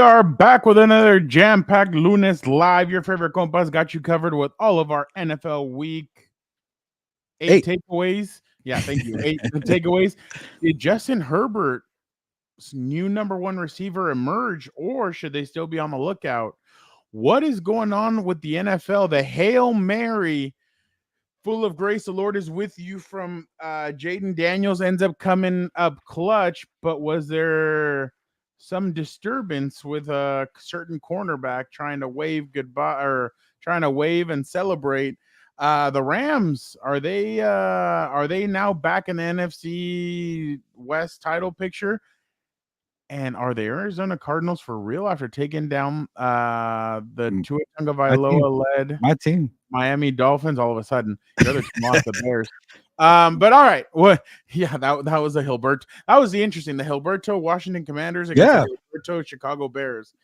are back with another jam-packed Lunes live. Your favorite Compas got you covered with all of our NFL Week 8 takeaways. Yeah, thank you. 8 takeaways. Did Justin Herbert's new number one receiver emerge, or should they still be on the lookout? What is going on with the NFL? The Hail Mary, full of grace, the Lord is with you from Jayden Daniels ends up coming up clutch, but was there some disturbance with a certain cornerback trying to wave goodbye or trying to wave and celebrate? The Rams, are they now back in the NFC West title picture? And are the Arizona Cardinals for real after taking down the Tua Tagovailoa led my team Miami Dolphins? All of a sudden, the other team lost the Bears. But all right, yeah, that was a Gilberto. That was the interesting. The Gilberto Washington Commanders against the Gilberto Chicago Bears.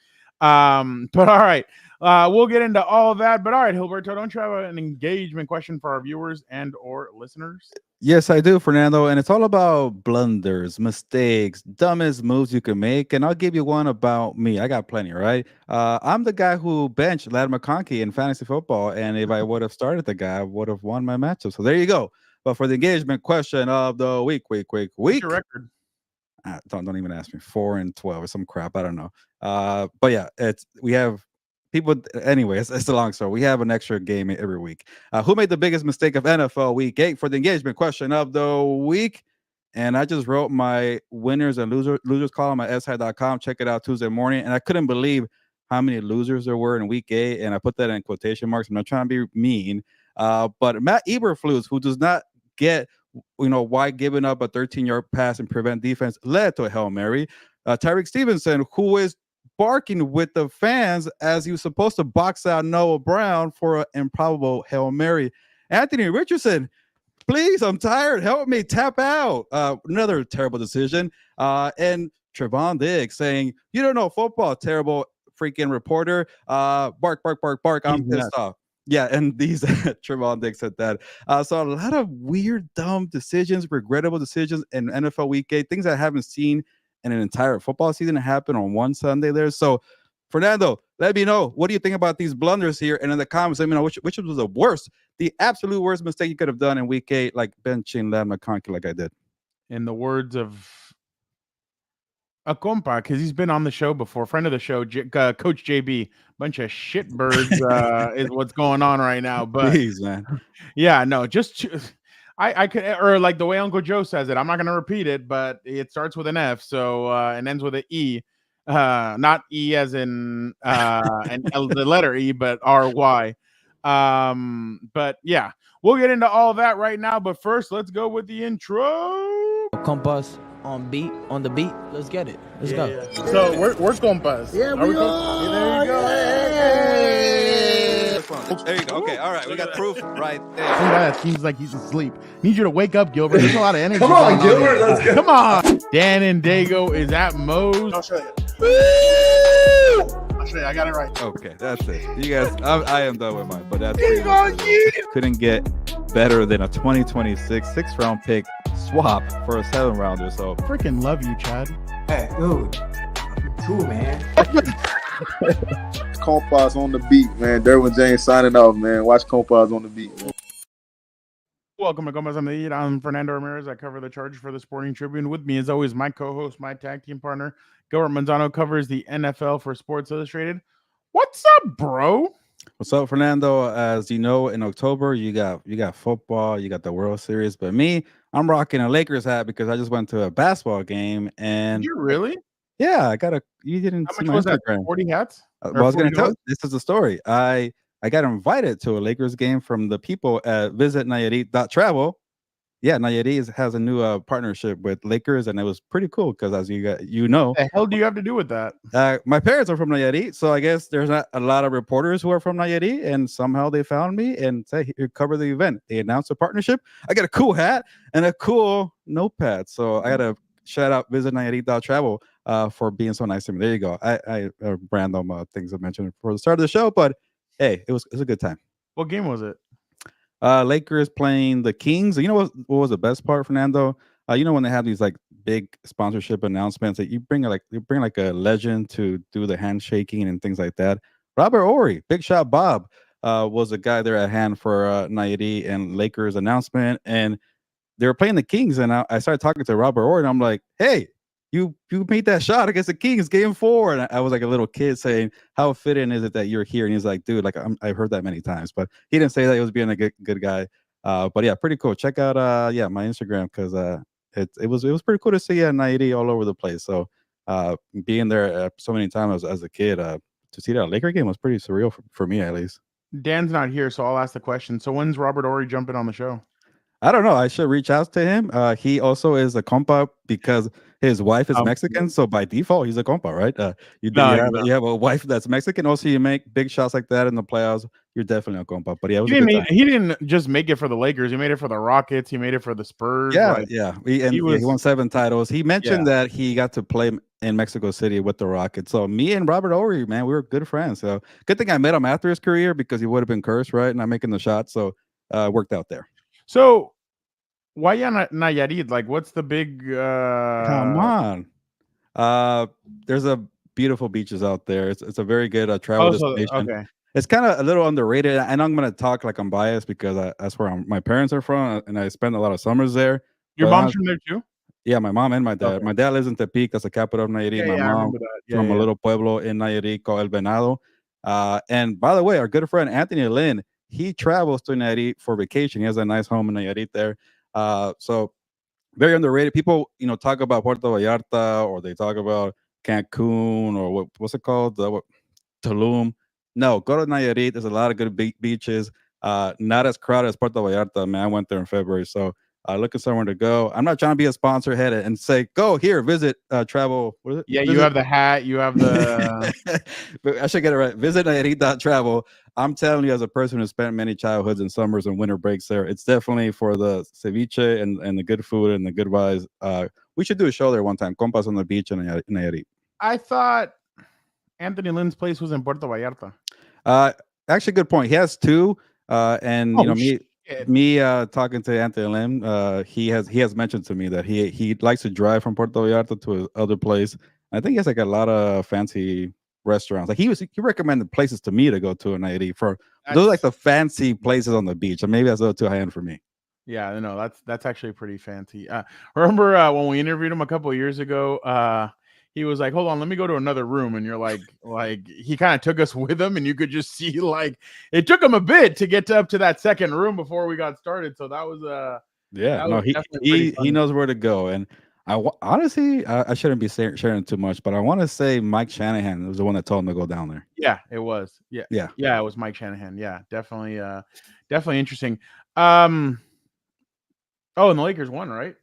But all right, we'll get into all of that. But all right, Gilberto, don't you have an engagement question for our viewers and or listeners? Yes, I do, Fernando. And it's all about blunders, mistakes, dumbest moves you can make. And I'll give you one about me. I got plenty, right? I'm the guy who benched McConkey in fantasy football. And if I would have started the guy, I would have won my matchup. So there you go. But for the engagement question of the week. What's your record? Don't even ask me. 4-12 or some crap. I don't know. But yeah, we have people. Anyway, it's a long story. We have an extra game every week. Who made the biggest mistake of NFL Week 8 for the engagement question of the week? And I just wrote my winners and losers column at side.com. Check it out Tuesday morning. And I couldn't believe how many losers there were in Week 8. And I put that in quotation marks. I'm not trying to be mean. But Matt Eberflus, who does not get why giving up a 13-yard pass and prevent defense led to a Hail Mary. Tyreek Stevenson, who is barking with the fans as he was supposed to box out Noah Brown for an improbable Hail Mary. Anthony Richardson, please, I'm tired. Help me tap out. Another terrible decision. And Trevon Diggs saying, you don't know football, terrible freaking reporter. Bark, bark, bark, bark. I'm pissed off. Yeah, and these Trevon Diggs said that. So a lot of weird, dumb decisions, regrettable decisions in NFL Week 8, things I haven't seen in an entire football season happen on one Sunday there. So, Fernando, let me know. What do you think about these blunders here? And in the comments, let me know which was the worst, the absolute worst mistake you could have done in Week 8, like benching McConkey like I did. In the words of a compa, because he's been on the show before, friend of the show, Coach JB, bunch of shitbirds is what's going on right now. But please, man, yeah, no, just I could, or like the way Uncle Joe says it. I'm not going to repeat it, but it starts with an F, so and ends with an E, not E as in the letter E, but RY. But yeah, we'll get into all that right now. But first, let's go with the intro. Compas. On the beat. Let's get it. Let's go. Yeah. So we're Compas. Yeah, we are. There you go. Hey. There you go. Okay, all right. We got proof right there. Some guy that seems like he's asleep. Need you to wake up, Gilbert. There's a lot of energy. Come on, Gilbert. Let's go. Come on. Dan and Dago is at Moe's. I'll show you. I'll show you. I got it right. Okay, that's it. You guys, I am done with mine, but that's couldn't get better than a 2026 6th-round pick swap for a 7-rounder. So freaking love you, Chad. Hey, dude. Cool, man. Compas on the beat, man. Derwin James signing off, man. Watch Compas on the beat, man. Welcome to Compas on the Beat. I'm Fernando Ramirez. I cover the Chargers for the Sporting Tribune. With me, as always, my co-host, my tag team partner, Gilbert Manzano, covers the NFL for Sports Illustrated. What's up, bro? What's up, Fernando? As you know, in October, you got football, you got the World Series. But me, I'm rocking a Lakers hat because I just went to a basketball game. And did you really? Yeah, I got a. You didn't see my Instagram. 40 hats? Well, I was going to tell you, this is the story. I got invited to a Lakers game from the people at visitnayarit.travel. Yeah, Nayarit has a new partnership with Lakers, and it was pretty cool because, as you know, what the hell do you have to do with that? My parents are from Nayarit, so I guess there's not a lot of reporters who are from Nayarit, and somehow they found me and said, "Here, cover the event." They announced a partnership. I got a cool hat and a cool notepad, so I got to shout out visitnayarit.travel for being so nice to me. There you go. I random things I mentioned for the start of the show, but hey, it was a good time. What game was it? Lakers playing the Kings. You know what was the best part, Fernando? You know when they have these like big sponsorship announcements that you bring like a legend to do the handshaking and things like that. Robert Ory, Big Shot Bob, was a guy there at hand for Nairi and Lakers announcement, and they were playing the Kings, and I started talking to Robert Ory, and I'm like, hey, you made that shot against the Kings, game 4. And I was like a little kid saying, how fitting is it that you're here? And he's like, dude, like I've heard that many times, but he didn't say that he was being a good guy. But yeah, pretty cool. Check out my Instagram, because it was pretty cool to see Nairi all over the place. So being there so many times as a kid, to see that Laker game was pretty surreal for me, at least. Dan's not here, so I'll ask the question. So when's Robert Ory jumping on the show? I don't know. I should reach out to him. He also is a compa because his wife is Mexican, so by default he's a compa, right? You have a wife that's Mexican. Also, you make big shots like that in the playoffs, you're definitely a compa. But yeah, he didn't just make it for the Lakers. He made it for the Rockets. He made it for the Spurs. He won 7 titles. He mentioned that he got to play in Mexico City with the Rockets. So me and Robert Ory, man, we were good friends. So good thing I met him after his career, because he would have been cursed, right? Not making the shot. So worked out there. So why Nayarit? Like, what's the big Come on. There's a beautiful beaches out there. It's a very good travel destination. Okay. It's kind of a little underrated, and I'm gonna talk like I'm biased because that's where my parents are from, and I spend a lot of summers there. Your mom's from there too? Yeah, my mom and my dad. Okay. My dad lives in Tepic, that's the capital of Nayarit. My mom from a little pueblo in Nayarit called El Venado. And by the way, our good friend Anthony Lynn, he travels to Nayarit for vacation. He has a nice home in Nayarit there. So very underrated. People, talk about Puerto Vallarta, or they talk about Cancun, or what's it called? Tulum. No, go to Nayarit. There's a lot of good beaches. Not as crowded as Puerto Vallarta. Man, I went there in February, so looking somewhere to go. I'm not trying to be a sponsor head and say, go here, visit travel. What is it? Yeah, you have the hat. You have the. I should get it right. Visit Nayarit.travel. I'm telling you, as a person who spent many childhoods and summers and winter breaks there, it's definitely for the ceviche and the good food and the good vibes. We should do a show there one time. Compas on the beach in Nayarit. I thought Anthony Lynn's place was in Puerto Vallarta. Actually, good point. He has 2. Me talking to Anthony Lynn, he has mentioned to me that he likes to drive from Puerto Vallarta to other place. I think he has like a lot of fancy restaurants. Like he recommended places to me to go to in Nayarit for those like the fancy places on the beach. And maybe that's a little too high end for me. Yeah, no, that's actually pretty fancy. Remember when we interviewed him a couple of years ago? He was like, hold on, let me go to another room. And you're like he kind of took us with him, and you could just see like it took him a bit to get up to that second room before we got started. So that was he knows where to go. And honestly, I shouldn't be sharing too much, but I want to say Mike Shanahan was the one that told him to go down there. Yeah, it was. Yeah, it was Mike Shanahan. Yeah, definitely interesting. And the Lakers won, right?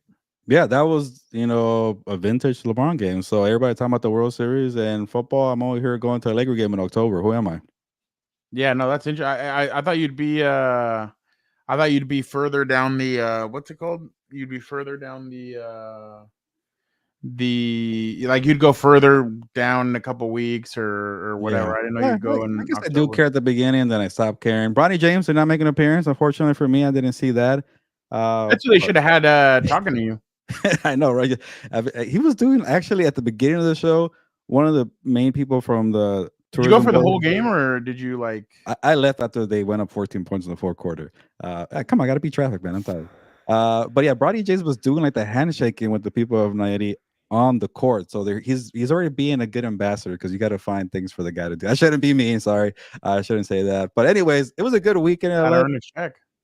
Yeah, that was, a vintage LeBron game. So everybody talking about the World Series and football. I'm only here going to a Laker game in October. Who am I? Yeah, no, that's interesting. I thought you'd be further down the what's it called? You'd be further down the you'd go further down in a couple weeks or whatever. Yeah. I didn't know you'd go in. I guess October. I do care at the beginning, and then I stopped caring. Bronny James did not make an appearance. Unfortunately for me, I didn't see that. That's what they should have had talking to you. I know, right? He was doing actually at the beginning of the show. One of the main people from the did you go for the whole game, or did you like? I left after they went up 14 points in the fourth quarter. Come on, I gotta beat traffic, man. I'm tired. But yeah, Bronny James was doing like the handshaking with the people of Nayarit on the court. So he's already being a good ambassador, because you got to find things for the guy to do. I shouldn't be mean. Sorry, I shouldn't say that. But anyways, it was a good weekend.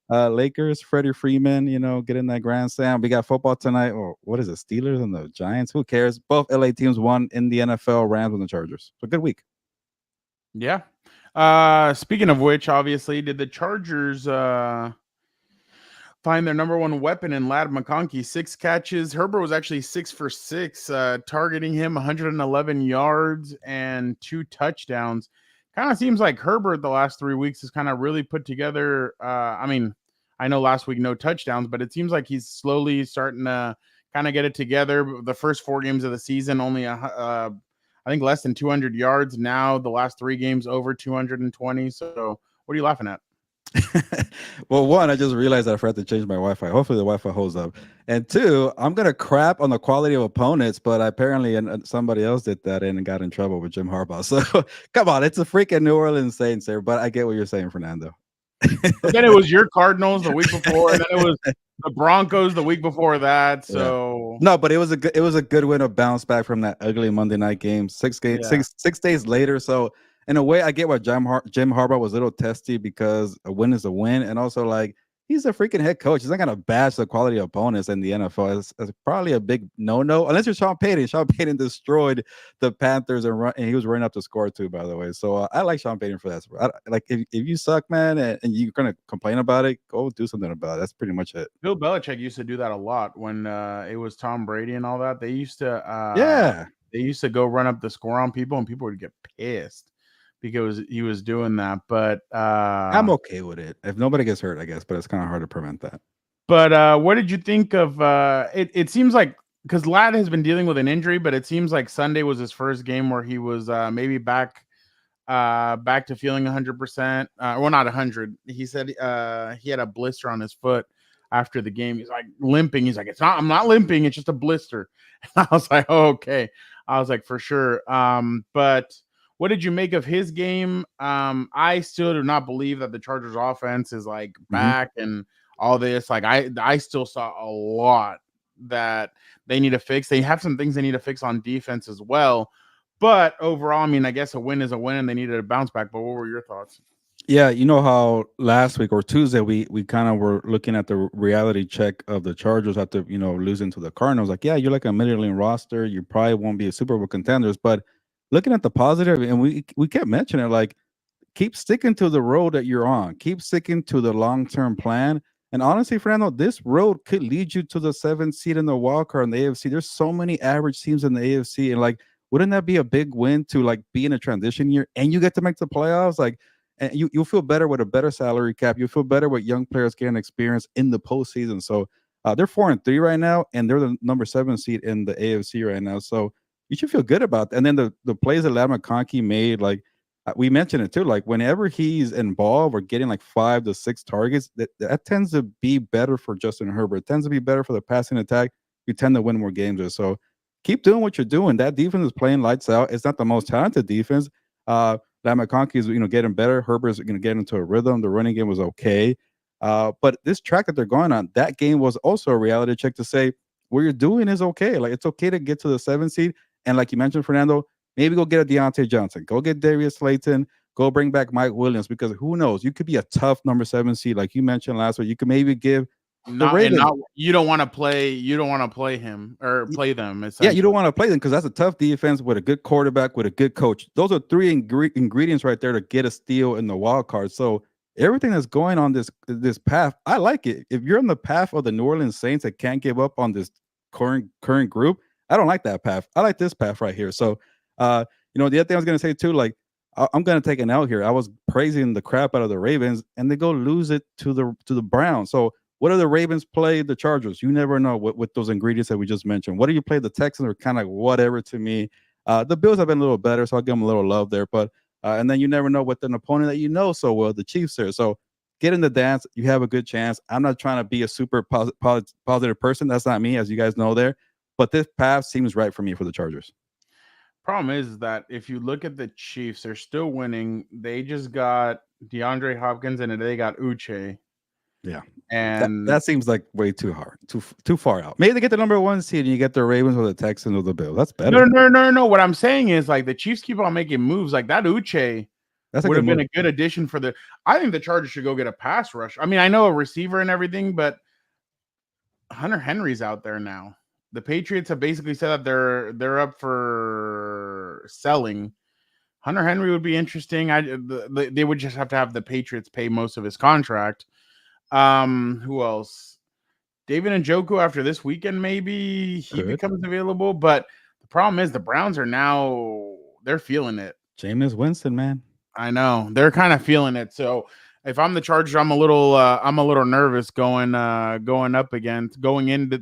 Lakers, Freddie Freeman, getting that grand slam. We got football tonight. Or what is it? Steelers and the Giants. Who cares? Both LA teams won in the NFL. Rams and the Chargers. So good week. Yeah. Speaking of which, obviously, did the Chargers find their number one weapon in Ladd McConkey? 6 catches. Herbert was actually 6 for 6, targeting him 111 yards and 2 touchdowns. Kind of seems like Herbert the last 3 weeks has kind of really put together. I know last week no touchdowns, but it seems like he's slowly starting to kind of get it together. The first 4 games of the season, only I think less than 200 yards. Now the last 3 games over 220. So what are you laughing at? Well, one, I just realized I forgot to change my Wi-Fi. Hopefully, the Wi-Fi holds up. And two, I'm gonna crap on the quality of opponents, but apparently, somebody else did that and got in trouble with Jim Harbaugh. So, come on, it's a freaking New Orleans Saints there. But I get what you're saying, Fernando. But then it was your Cardinals the week before, and then it was the Broncos the week before that. So no, but it was a good win to bounce back from that ugly Monday night game. 6 days later. So in a way, I get why Jim Harbaugh was a little testy because a win is a win, and also like he's a freaking head coach. He's not gonna bash the quality of opponents in the NFL. It's probably a big no unless you're Sean Payton. Sean Payton destroyed the Panthers and he was running up the score too, by the way. So I like Sean Payton for that. Like if you suck, man, and you're gonna complain about it, go do something about it. That's pretty much it. Bill Belichick used to do that a lot when it was Tom Brady and all that. They used to they used to go run up the score on people, and people would get pissed because he was doing that. But I'm okay with it if nobody gets hurt, I guess. But it's kind of hard to prevent that. But what did you think of it? It seems like because Ladd has been dealing with an injury, but it seems like Sunday was his first game where he was maybe back to feeling 100%. Well, not 100. He said he had a blister on his foot after the game. He's like limping. He's like, I'm not limping. It's just a blister. And I was like, oh, okay. I was like, for sure. But what did you make of his game? I still do not believe that the Chargers offense is like back and all this. Like I still saw a lot that they need to fix. They have some things they need to fix on defense as well. But overall, I mean, I guess a win is a win, and they needed to bounce back. But what were your thoughts? Yeah, you know how last week or Tuesday we kind of were looking at the reality check of the Chargers after losing to the Cardinals. Like, yeah, you're like a middling roster. You probably won't be a Super Bowl contenders. But looking at the positive, and we kept mentioning it, like keep sticking to the road that you're on. Keep sticking to the long-term plan. And honestly, Fernando, this road could lead you to the 7th seed in the wild card in the AFC. There's so many average teams in the AFC, and like, wouldn't that be a big win to like be in a transition year and you get to make the playoffs? Like, and you'll feel better with a better salary cap. You'll feel better with young players getting experience in the postseason. So they're 4-3 right now, and they're the number 7 seed in the AFC right now. So you should feel good about that. And then the plays that McConkey made, like we mentioned it too, like whenever he's involved or getting like 5 to 6 targets, that tends to be better for Justin Herbert. It tends to be better for the passing attack. You tend to win more games. Or so keep doing what you're doing. That defense is playing lights out. It's not the most talented defense. That McConkey is getting better. Herbert's going to get into a rhythm. The running game was okay. But this track that they're going on, that game was also a reality check to say what you're doing is okay. Like it's okay to get to the 7th seed. And like you mentioned, Fernando, maybe go get a Deontay Johnson. Go get Darius Slayton. Go bring back Mike Williams, because who knows? You could be a tough number 7 seed, like you mentioned last week. You could maybe give the Ravens. You don't want to play. You don't want to play him or play them. Yeah, you don't want to play them because that's a tough defense with a good quarterback, with a good coach. Those are 3 ingredients right there to get a steal in the wild card. So everything that's going on this path, I like it. If you're on the path of the New Orleans Saints that can't give up on this current group, I don't like that path. I like this path right here. So, the other thing I was going to say too, like I'm going to take an L here. I was praising the crap out of the Ravens, and they go lose it to the Browns. So what do the Ravens play the Chargers? You never know with those ingredients that we just mentioned. What do you play the Texans? Are kind of whatever to me. The Bills have been a little better, so I'll give them a little love there. But and then you never know with an opponent that so well, the Chiefs are. So get in the dance. You have a good chance. I'm not trying to be a super positive person. That's not me, as you guys know there. But this path seems right for me for the Chargers. Problem is that if you look at the Chiefs, they're still winning. They just got DeAndre Hopkins, and they got Uche. Yeah, and that seems like way too hard, too far out. Maybe they get the number 1 seed and you get the Ravens or the Texans or the Bills. That's better. No. What I'm saying is, like, the Chiefs keep on making moves. Like that Uche would have been a good addition for the. I think the Chargers should go get a pass rush. I mean, I know a receiver and everything, but Hunter Henry's out there now. The Patriots have basically said that they're up for selling. Hunter Henry would be interesting. They would just have to have the Patriots pay most of his contract. Who else? David Njoku after this weekend, maybe he becomes available. But the problem is the Browns are now they're feeling it. Jameis Winston, man. I know they're kind of feeling it. So if I'm the Chargers, I'm a little nervous going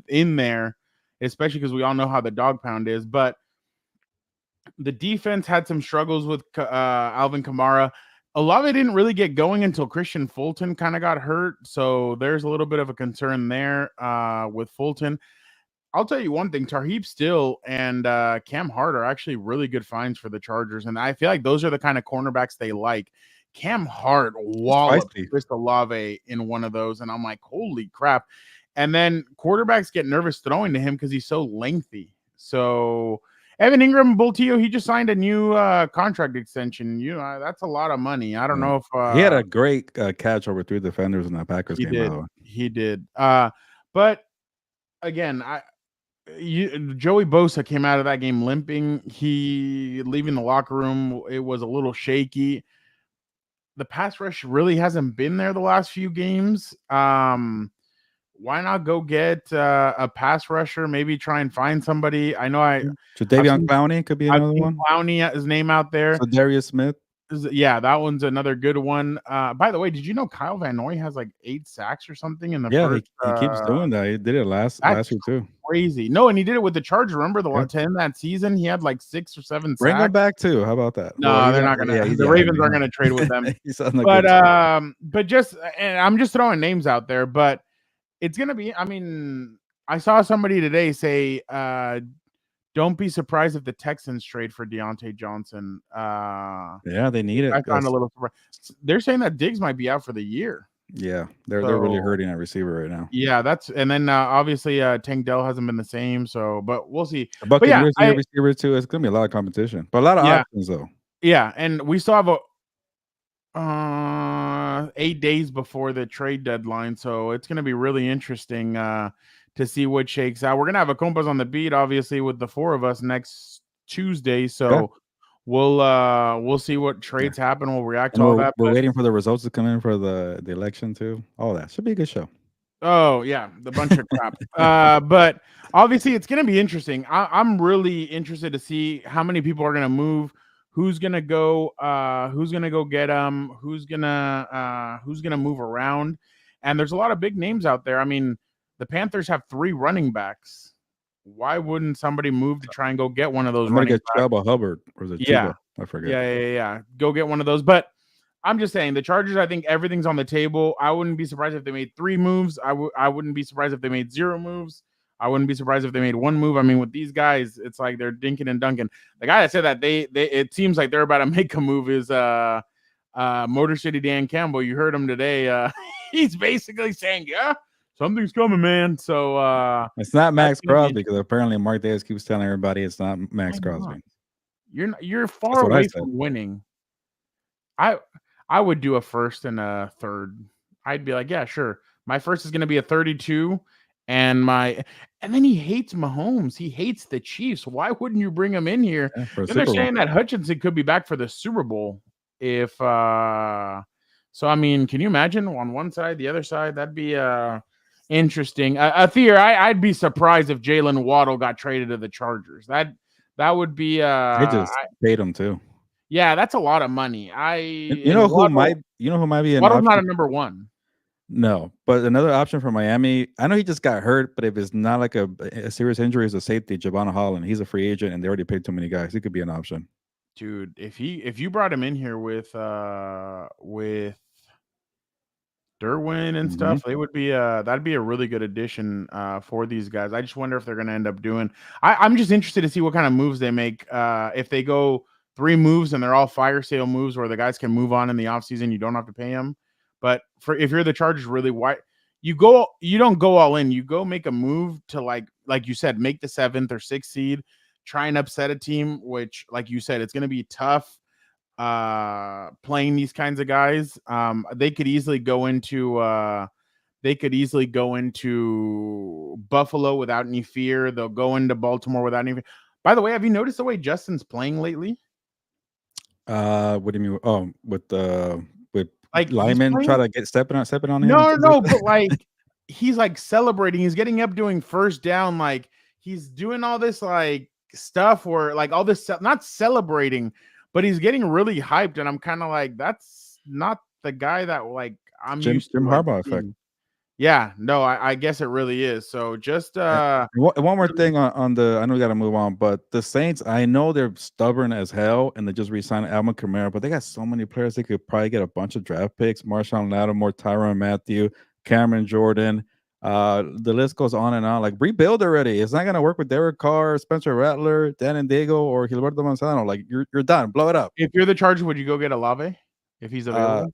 in there, especially because we all know how the dog pound is. But the defense had some struggles with Alvin Kamara. Olave didn't really get going until Christian Fulton kind of got hurt. So there's a little bit of a concern there with Fulton. I'll tell you one thing, Tarheeb Still and Cam Hart are actually really good finds for the Chargers. And I feel like those are the kind of cornerbacks they like. Cam Hart walloped Chris Olave in one of those. And I'm like, holy crap. And then quarterbacks get nervous throwing to him because he's so lengthy. So Evan Ingram Boltillo, he just signed a new contract extension. That's a lot of money. I don't know if he had a great catch over 3 defenders in that Packers game. By the way. He did. But again, Joey Bosa came out of that game limping. He leaving the locker room. It was a little shaky. The pass rush really hasn't been there the last few games. Why not go get a pass rusher? Maybe try and find somebody. I know Davion Clowney could be another one. Clowney, his name out there. So Darius Smith. Yeah, that one's another good one. By the way, did you know Kyle Van Noy has like 8 sacks or something in the first? He keeps doing that. He did it last week too. Crazy. No, and he did it with the Chargers. Remember to end that season, he had like 6 or 7 sacks. Bring him back too. How about that? No, they're not gonna. The Ravens aren't gonna trade with them. But just, and I'm just throwing names out there, but it's gonna be. I mean, I saw somebody today say, don't be surprised if the Texans trade for Deontay Johnson. Yeah, they need it. I found a little surprise. They're saying that Diggs might be out for the year. Yeah, they're really hurting at receiver right now. Yeah, and then obviously Tank Dell hasn't been the same. So, but we'll see. But yeah, receiver too. It's gonna be a lot of competition, but a lot of options though. Yeah, and we still have 8 days before the trade deadline, so it's gonna be really interesting to see what shakes out. We're gonna have a Compas on the beat, obviously, with the 4 of us next Tuesday. So we'll see what trades happen. We'll react to all that. We're waiting for the results to come in for the election too. All that should be a good show. Oh yeah, the bunch of crap. But obviously, it's gonna be interesting. I'm really interested to see how many people are gonna move. Who's gonna go? Who's gonna go get them? Who's gonna move around? And there's a lot of big names out there. I mean, the Panthers have 3 running backs. Why wouldn't somebody move to try and go get one of those? Get Chuba Hubbard or is it Chuba? I forget. Yeah. Go get one of those. But I'm just saying the Chargers. I think everything's on the table. I wouldn't be surprised if they made 3 moves. I wouldn't be surprised if they made 0 moves. I wouldn't be surprised if they made 1 move. I mean, with these guys, it's like they're dinking and dunking. The guy that said that it seems like they're about to make a move is Motor City Dan Campbell. You heard him today. He's basically saying, yeah, something's coming, man. So it's not Max Crosby because apparently Mark Davis keeps telling everybody it's not Max Crosby. You're far away from winning. I would do a first and a third. I'd be like, yeah, sure. My first is going to be a 32. And then he hates Mahomes. He hates the Chiefs. Why wouldn't you bring him in here? Yeah, they're saying that Hutchinson could be back for the Super Bowl. If so, I mean, can you imagine on one side, the other side? That'd be interesting. Thea, I'd be surprised if Jalen Waddle got traded to the Chargers. That would be. They just paid him too. Yeah, that's a lot of money. Who might be an Waddle's not a number 1. No, but another option for Miami. I know he just got hurt, but if it's not like a serious injury, is a safety, Javon Holland. He's a free agent, and they already paid too many guys. He could be an option. Dude, if you brought him in here with Derwin and stuff, they would be that'd be a really good addition for these guys. I just wonder if they're going to end up doing. I'm just interested to see what kind of moves they make. If they go 3 moves and they're all fire sale moves where the guys can move on in the offseason, you don't have to pay them. But if you're the Chargers, really, why you don't go all in. You go make a move to like you said, make the 7th or 6th seed, try and upset a team, which, like you said, it's going to be tough playing these kinds of guys. They could easily go into Buffalo without any fear. They'll go into Baltimore without any fear. By the way, have you noticed the way Justin's playing lately? What do you mean? Oh, with like Lyman try to get stepping on him. No, but like he's like celebrating. He's getting up doing first down. Like he's doing all this like stuff or like all this stuff, not celebrating, but he's getting really hyped. And I'm kind of like, that's not the guy that like I'm used to. Jim Harbaugh effect. Yeah, no, I guess it really is. So just One more thing on the, I know we got to move on, but the Saints, I know they're stubborn as hell, and they just re-signed Alvin Kamara, but they got so many players they could probably get a bunch of draft picks: Marshawn Lattimore, Tyrann Mathieu, Cameron Jordan. The list goes on and on. Like, rebuild already. It's not gonna work with Derek Carr, Spencer Rattler, Dan Diego, or Gilberto Manzano. Like, you're done. Blow it up. if you're the Chargers, would you go get Olave if he's available?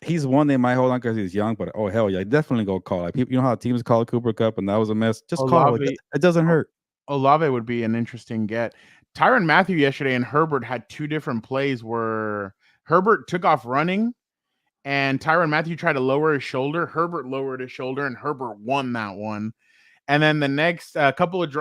He's one they might hold on because he's young, but oh hell yeah, definitely go call. Like, people, you know how teams call Cooper Cup and that was a mess. Just call. Like, it doesn't hurt. Olave would be an interesting get. Tyrann Mathieu yesterday and Herbert had two different plays where Herbert took off running and Tyrann Mathieu tried to lower his shoulder. Herbert lowered his shoulder and Herbert won that one. And then the next couple of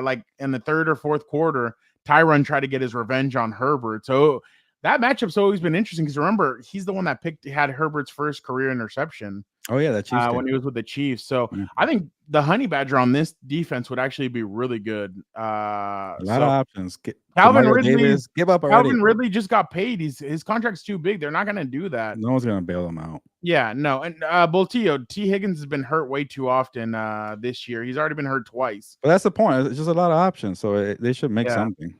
like in the third or fourth quarter, Tyrann tried to get his revenge on Herbert. So that matchup's always been interesting because remember, he's the one that had Herbert's first career interception. Oh yeah, that Chiefs when he was with the Chiefs. So I think the Honey Badger on this defense would actually be really good. A lot of options. Calvin Ridley, Davis, give up already. Calvin Ridley just got paid. His contract's too big. They're not going to do that. No one's going to bail him out. Yeah, no. And Boltillo, T. Higgins has been hurt way too often this year. He's already been hurt twice. But that's the point. It's just a lot of options. So they should make something.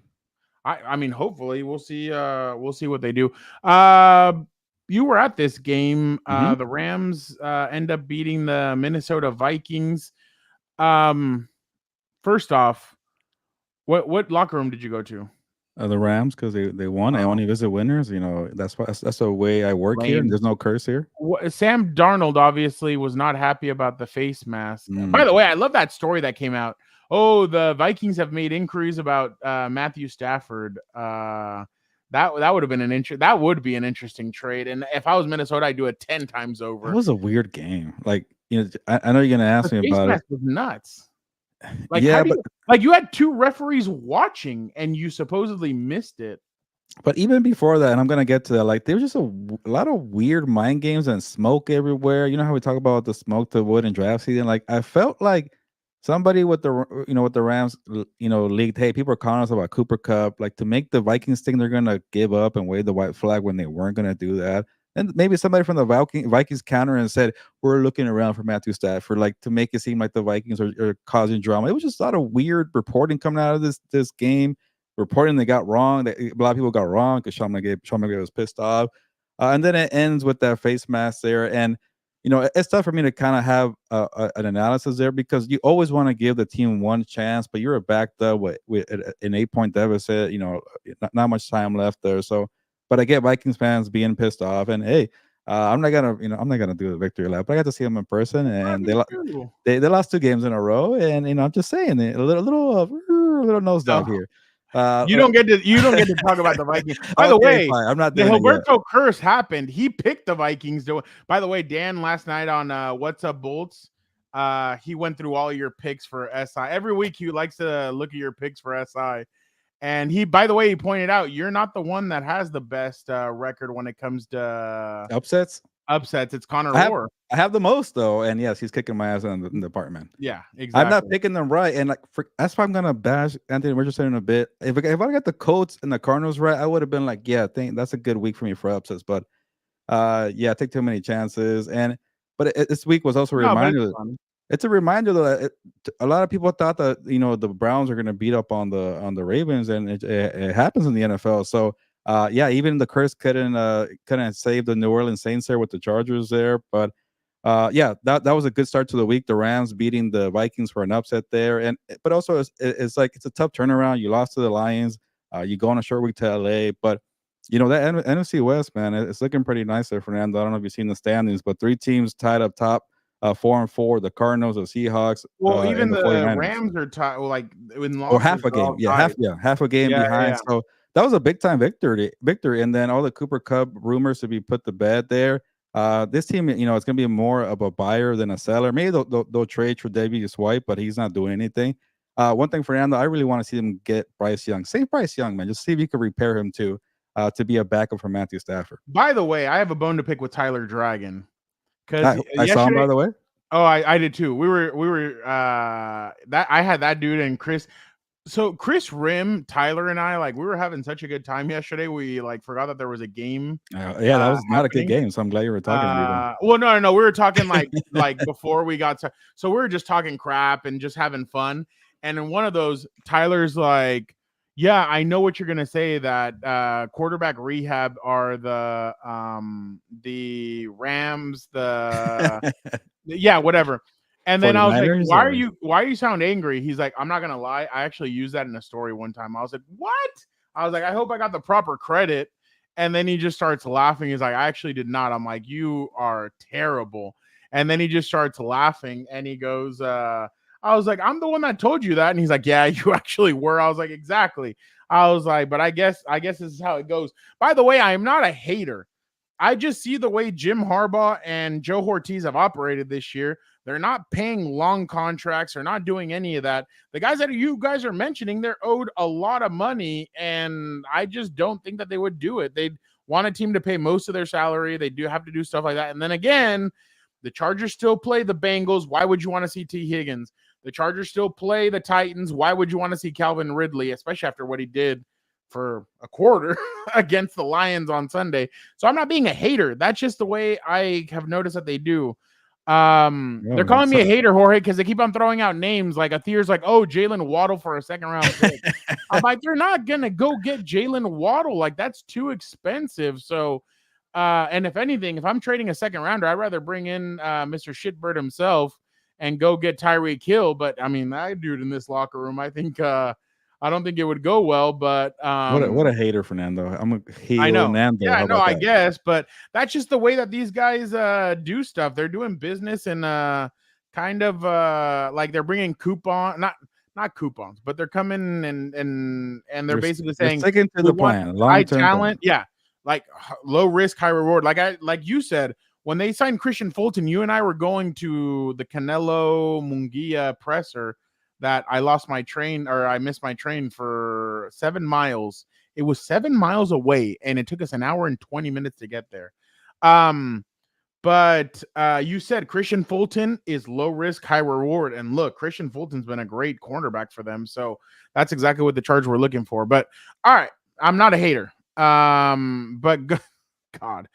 I mean, hopefully we'll see. We'll see what they do. You were at this game. The Rams end up beating the Minnesota Vikings. First off, what locker room did you go to? The Rams, because they won. I only visit winners. You know, that's the way I work here. And there's no curse here. Sam Darnold obviously was not happy about the face mask. By the way, I love that story that came out. Oh, the Vikings have made inquiries about Matthew Stafford. That would have been that would be an interesting trade. And if I was Minnesota, I'd do it 10 times over. It was a weird game. Like, you know, I know you're gonna ask me about it. Was nuts. Like, yeah, but you had two referees watching and you supposedly missed it. But even before that, and I'm gonna get to that, like, there was just a lot of weird mind games and smoke everywhere. You know how we talk about the smoke to wood in draft season? Like, I felt like somebody with the Rams, leaked, hey, people are calling us about Cooper Cup, like, to make the Vikings think they're gonna give up and wave the white flag when they weren't gonna do that. And maybe somebody from the Vikings counter and said, we're looking around for Matthew Stafford, like, to make it seem like the Vikings are causing drama. It was just a lot of weird reporting coming out of this game. Reporting they got wrong, that a lot of people got wrong because Sean McVay was pissed off. And then it ends with that face mask there. And, you know, it's tough for me to kind of have an analysis there because you always want to give the team one chance, but you're backed up with an 8-point deficit, you know, not much time left there. So, but I get Vikings fans being pissed off, and hey, I'm not gonna do the victory lap, but I got to see them in person, and they lost 2 games in a row, and I'm just saying a little nosedive here. You don't get to talk about the Vikings. By the way, fine. I'm not the doing Gilberto curse happened. He picked the Vikings. By the way, Dan last night on What's Up Bolts, he went through all your picks for SI. Every week he likes to look at your picks for SI. And he pointed out you're not the one that has the best record when it comes to upsets. It's Connor Moore. I have the most though, and yes, he's kicking my ass in the department. Yeah, exactly. I'm not picking them right, and that's why I'm gonna bash Anthony Richardson in a bit. If I got the Colts and the Cardinals right, I would have been like, yeah, I think that's a good week for me for upsets. But I take too many chances, but this week was also a reminder. It's a reminder that a lot of people thought that the Browns are gonna beat up on the Ravens, and it happens in the NFL. So. Even the curse couldn't save the New Orleans Saints there with the Chargers there, but that was a good start to the week. The Rams beating the Vikings for an upset there, but also it's a tough turnaround. You lost to the Lions, you go on a short week to LA, but that NFC West, man, it's looking pretty nice there, Fernando. I don't know if you've seen the standings, but 3 teams tied up top. 4-4, the Cardinals, the Seahawks. Well, even the 49ers. Rams are tied, or half a game. Half a game behind. Yeah. So that was a big time victory, and then all the Cooper Cup rumors to be put to bed there. This team, it's going to be more of a buyer than a seller. Maybe they'll trade for Tre'Davious White, but he's not doing anything. One thing, Fernando, I really want to see them get Bryce Young. Save Bryce Young, man. Just see if you can repair him to be a backup for Matthew Stafford. By the way, I have a bone to pick with Tyler Dragon. Because I saw him, by the way. Oh, I did too. We were that I had that dude and Chris. So Chris Rim, Tyler, and I, like, we were having such a good time yesterday. We like forgot that there was a game. Yeah, that was not a good happening. game. So I'm glad you were talking to me. Then. Well, no, we were talking like before we got to. So we were just talking crap and just having fun. And in one of those, Tyler's like, "Yeah, I know what you're gonna say. That quarterback rehab are the Rams, yeah, whatever." And then I was like, 49ers why are you sound angry? He's like, I'm not gonna lie, I actually used that in a story one time. I was like, what? I was like, I hope I got the proper credit. And then he just starts laughing. He's like, I actually did not. I'm like, you are terrible. And then he just starts laughing and he goes, I was like, I'm the one that told you that. And he's like, yeah, you actually were. I was like, exactly. I was like, but I guess this is how it goes. By the way, I am not a hater. I just see the way Jim Harbaugh and Joe Ortiz have operated this year. They're not paying long contracts. They're not doing any of that. The guys that you guys are mentioning, they're owed a lot of money, and I just don't think that they would do it. They'd want a team to pay most of their salary. They do have to do stuff like that. And then again, the Chargers still play the Bengals. Why would you want to see T. Higgins? The Chargers still play the Titans. Why would you want to see Calvin Ridley, especially after what he did for a quarter against the Lions on Sunday? So I'm not being a hater. That's just the way I have noticed that they do. They're calling me a hater, Jorge, because they keep on throwing out names. Like Athir's like, oh, Jalen Waddle for a second round pick. I'm like, they're not gonna go get Jalen Waddle. Like, that's too expensive. So and if anything, if I'm trading a second rounder, I'd rather bring in Mr. Shitbird himself and go get Tyreek Hill. But I mean, that dude in this locker room, I think I don't think it would go well, but what a hater, Fernando. I'm a hater. I know. Nando. Yeah, no, I guess, but that's just the way that these guys do stuff. They're doing business and kind of like they're bringing not coupons, but they're coming and they're basically saying sticking to the plan, high talent, yeah, like low risk, high reward. Like you said, when they signed Christian Fulton, you and I were going to the Canelo Munguia presser. That I lost my train or I missed my train for 7 miles. It was 7 miles away and it took us an hour and 20 minutes to get there. But you said Christian Fulton is low risk, high reward. And look, Christian Fulton's been a great cornerback for them. So that's exactly what the Chargers were looking for. But all right, I'm not a hater. But God.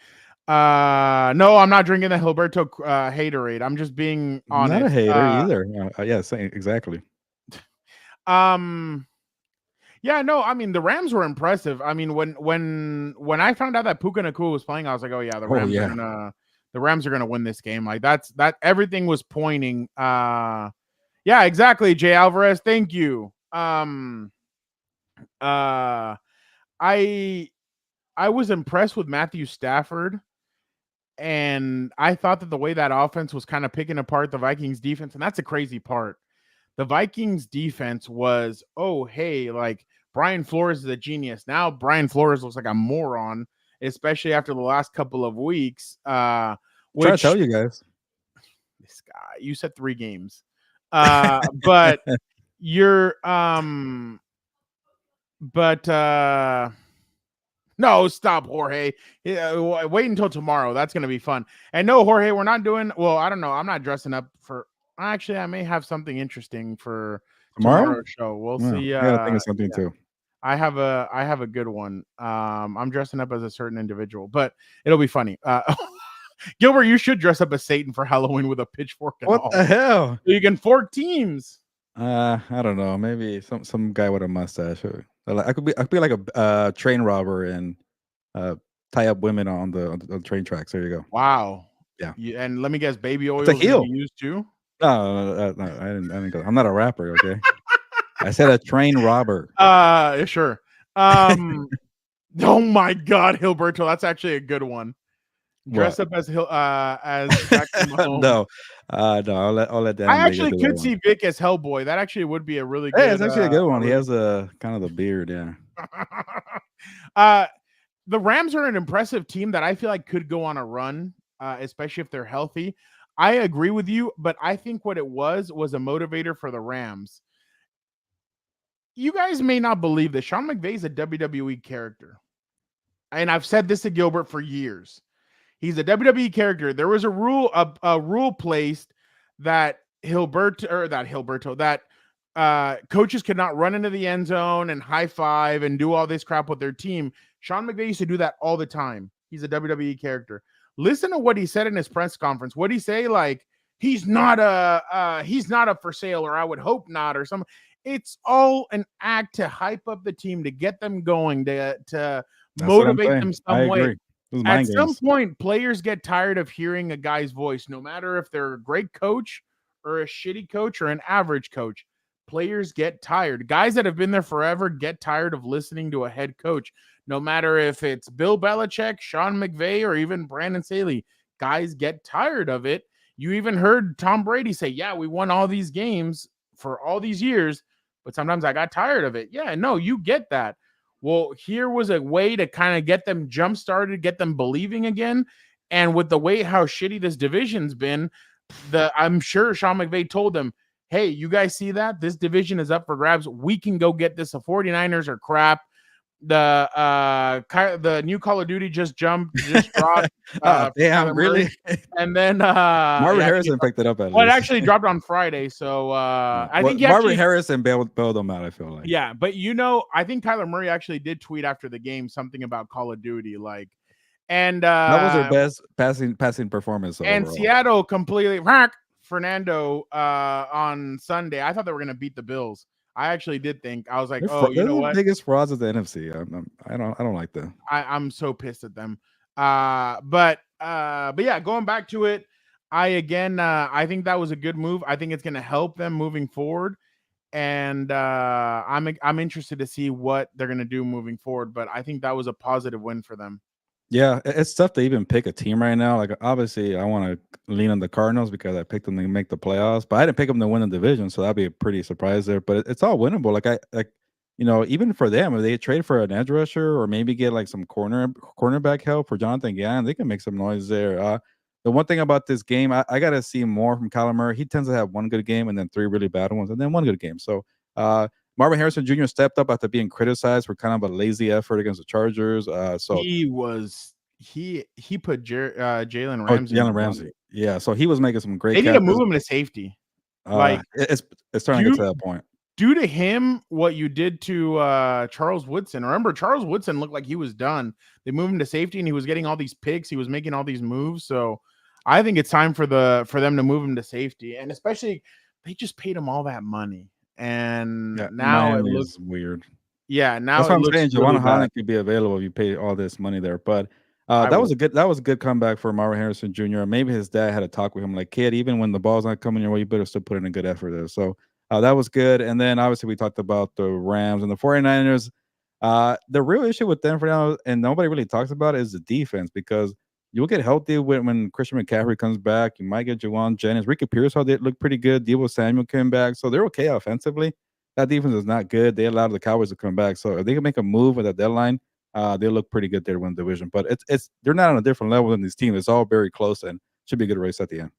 No, I'm not drinking the Gilberto haterade. I'm just being honest. Not a hater either. Yeah, exactly. Yeah, no, I mean the Rams were impressive. I mean, when I found out that Puka Nacua was playing, I was like, oh yeah, the Rams are gonna win this game. Like that everything was pointing. Yeah, exactly, Jay Alvarez. Thank you. I was impressed with Matthew Stafford. And I thought that the way that offense was kind of picking apart the Vikings defense, and that's a crazy part. The Vikings defense was, oh, hey, like Brian Flores is a genius. Now Brian Flores looks like a moron, especially after the last couple of weeks. Try to tell you guys. This guy, you said 3 games. But you're no, stop, Jorge. Wait until tomorrow. That's going to be fun. And no, Jorge, we're not doing, well, I don't know. I'm not dressing up for, actually, I may have something interesting for tomorrow's show. We'll see. I gotta think of something too. I have a good one. I'm dressing up as a certain individual, but it'll be funny. Gilbert, you should dress up as Satan for Halloween with a pitchfork and all. What the hell? So you can fork teams. I don't know. Maybe some guy with a mustache. I could be like a train robber and tie up women on the train tracks. There you go. Wow. Yeah. And let me guess, baby oil is used too. No, I didn't go. I'm not a rapper. Okay. I said a train robber. Sure. Oh my God, Gilberto, that's actually a good one. Dress up as Jackson Mahomes. No, I'll let that. I actually could see Vic as Hellboy. That actually would be a really good. Hey, it's actually a good one. He has a kind of the beard, yeah. The Rams are an impressive team that I feel like could go on a run, especially if they're healthy. I agree with you, but I think what it was a motivator for the Rams. You guys may not believe this. Sean McVay is a WWE character, and I've said this to Gilbert for years. He's a WWE character. There was a rule placed that coaches could not run into the end zone and high five and do all this crap with their team. Sean McVay used to do that all the time. He's a WWE character. Listen to what he said in his press conference. What did he say? Like, he's not a for sale, or I would hope not, or something. It's all an act to hype up the team, to get them going, to motivate them some way. At some point, players get tired of hearing a guy's voice, no matter if they're a great coach or a shitty coach or an average coach. Players get tired. Guys that have been there forever get tired of listening to a head coach, no matter if it's Bill Belichick, Sean McVay, or even Brandon Staley. Guys get tired of it. You even heard Tom Brady say, yeah, we won all these games for all these years, but sometimes I got tired of it. Yeah, no, you get that. Well, here was a way to kind of get them jump-started, get them believing again. And with the way how shitty this division's been, I'm sure Sean McVay told them, hey, you guys see that? This division is up for grabs. We can go get this. The 49ers are crap. The new Call of Duty just dropped. Damn, really? And then Marvin Harrison picked it up at least. Well, it actually dropped on Friday. So I think Marvin Harrison bailed them out, I feel like. Yeah, but I think Kyler Murray actually did tweet after the game something about Call of Duty, like, and that was their best passing performance. And overall. Seattle completely Fernando on Sunday. I thought they were going to beat the Bills. I actually did think. I was like, you know what? The biggest frauds of the NFC. I don't like them. I'm so pissed at them. But yeah, going back to it, I think that was a good move. I think it's going to help them moving forward, and I'm interested to see what they're going to do moving forward. But I think that was a positive win for them. Yeah, it's tough to even pick a team right now. Like, obviously, I want to lean on the Cardinals because I picked them to make the playoffs, but I didn't pick them to win the division, so that'd be a pretty surprise there. But it's all winnable. Like even for them, if they trade for an edge rusher or maybe get like some cornerback help for Jonathan Gannon, they can make some noise there. The one thing about this game, I got to see more from Kyler Murray. He tends to have one good game and then three really bad ones and then one good game. So Marvin Harrison Jr. stepped up after being criticized for kind of a lazy effort against the Chargers. So he put Jalen Ramsey. Jalen Ramsey. Yeah, so he was making some great. They need to move him to safety. Like it's starting to get to that point. Do to him what you did to Charles Woodson. Remember, Charles Woodson looked like he was done. They moved him to safety, and he was getting all these picks. He was making all these moves. So I think it's time for them to move him to safety, and especially they just paid him all that money. And now it looks weird. Yeah, now that's what I'm saying. Really Juwan Holland could be available if you pay all this money there. But that was a good comeback for Marvin Harrison Jr. Maybe his dad had a talk with him, like, kid, even when the ball's not coming your way, you better still put in a good effort there. So that was good. And then obviously we talked about the Rams and the 49ers. The real issue with them for now, and nobody really talks about it, is the defense, because you'll get healthy when Christian McCaffrey comes back. You might get Juwan Jennings. Ricky Pearsall did look pretty good. Deebo Samuel came back. So they're okay offensively. That defense is not good. They allowed the Cowboys to come back. So if they can make a move at that deadline, they look pretty good there to win the division. But they're not on a different level than these teams. It's all very close and should be a good race at the end.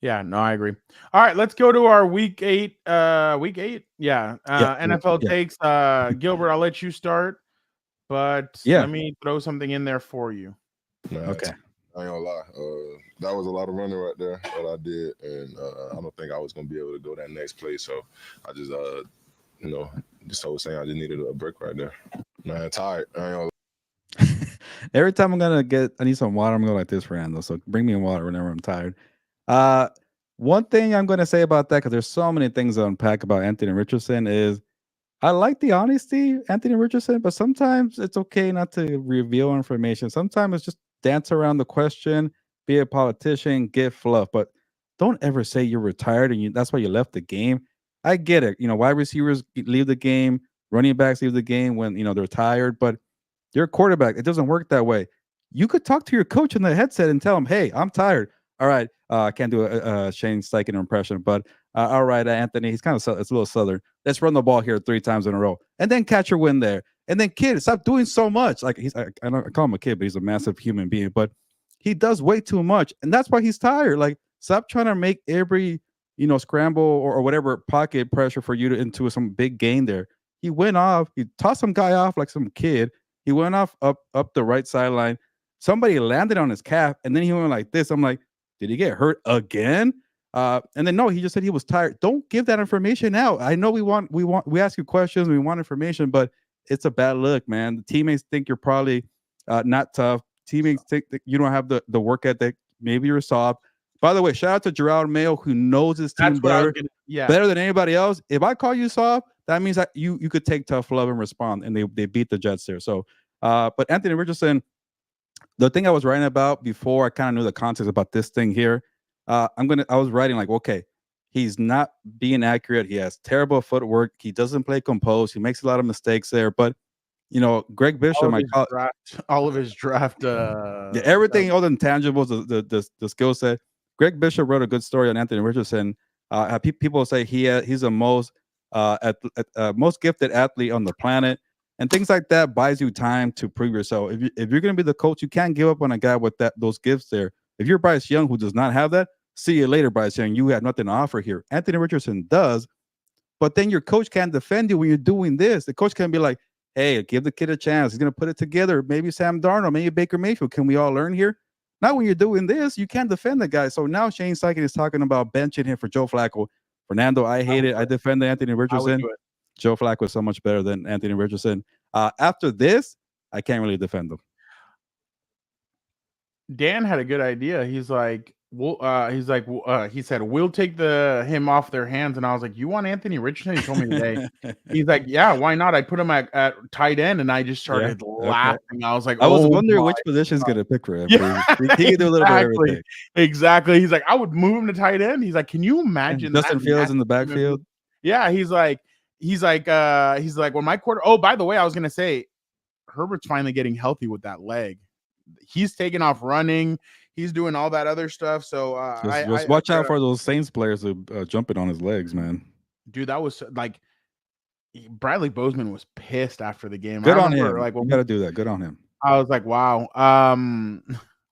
Yeah, no, I agree. All right, let's go to our week 8. Yeah. NFL takes. Gilbert, I'll let you start. But let me throw something in there for you. Man, okay. I ain't gonna lie. That was a lot of running right there, what I did. And I don't think I was gonna be able to go that next play. So I just just was saying I just needed a break right there. Man, tired. I ain't gonna lie. Every time I need some water, I'm going like this, Fernando. So bring me water whenever I'm tired. One thing I'm going to say about that, because there's so many things to unpack about Anthony Richardson, is I like the honesty, Anthony Richardson, but sometimes it's okay not to reveal information. Sometimes it's just dance around the question, be a politician, get fluff, but don't ever say you're retired and that's why you left the game. I get it. Wide receivers leave the game, running backs leave the game when, they're tired, but you're a quarterback. It doesn't work that way. You could talk to your coach in the headset and tell him, hey, I'm tired. All right. I can't do a Shane Steichen impression, but all right, Anthony, it's a little southern. Let's run the ball here 3 times in a row and then catch your win there. And then, kid, stop doing so much. Like I call him a kid, but he's a massive human being, but he does way too much. And that's why he's tired. Like, stop trying to make every, scramble or whatever pocket pressure for you into some big gain there. He went off. He tossed some guy off like some kid. He went off up the right sideline. Somebody landed on his calf, and then he went like this. I'm like, did he get hurt again? And then no, he just said he was tired. Don't give that information out. I know we ask you questions, we want information, but it's a bad look, man. The teammates think you're probably not tough. Teammates think that you don't have the work ethic. Maybe you're soft. By the way, shout out to Gerard Mayo, who knows his team better than anybody else. If I call you soft, that means that you could take tough love and respond, and they beat the Jets there. So, but Anthony Richardson, the thing I was writing about before I kind of knew the context about this thing here, I was writing like, okay, he's not being accurate. He has terrible footwork. He doesn't play composed. He makes a lot of mistakes there, but Greg Bishop, all of his draft, everything, all the intangibles, the skill set. Greg Bishop wrote a good story on Anthony Richardson. People say he's the most gifted athlete on the planet, and things like that buys you time to prove yourself. If you're going to be the coach, you can't give up on a guy with those gifts there. If you're Bryce Young, who does not have that, see you later, Bryce Young. You have nothing to offer here. Anthony Richardson does, but then your coach can't defend you when you're doing this. The coach can be like, hey, give the kid a chance. He's going to put it together. Maybe Sam Darnold, maybe Baker Mayfield. Can we all learn here? Not when you're doing this. You can't defend the guy. So now Shane Steichen is talking about benching him for Joe Flacco. Fernando, I hate it. I defend Anthony Richardson. Joe Flacco is so much better than Anthony Richardson. After this, I can't really defend him. Dan had a good idea. He said, we'll take him off their hands. And I was like, you want Anthony Richardson? He told me today. He's like, yeah, why not? I put him at tight end, and I just started laughing. Okay. I was like, I was wondering which position is going to pick for him. Yeah, he can do a little bit of everything. Exactly. He's like, I would move him to tight end. He's like, can you imagine Justin Fields in the backfield? Yeah, he's like, when my quarter. Oh, by the way, I was going to say, Herbert's finally getting healthy with that leg. He's taking off running. He's doing all that other stuff. So just watch out for those Saints players jumping on his legs, man. Dude, that was like Bradley Bozeman was pissed after the game. Good on him. Like, you got to do that. Good on him. I was like, wow.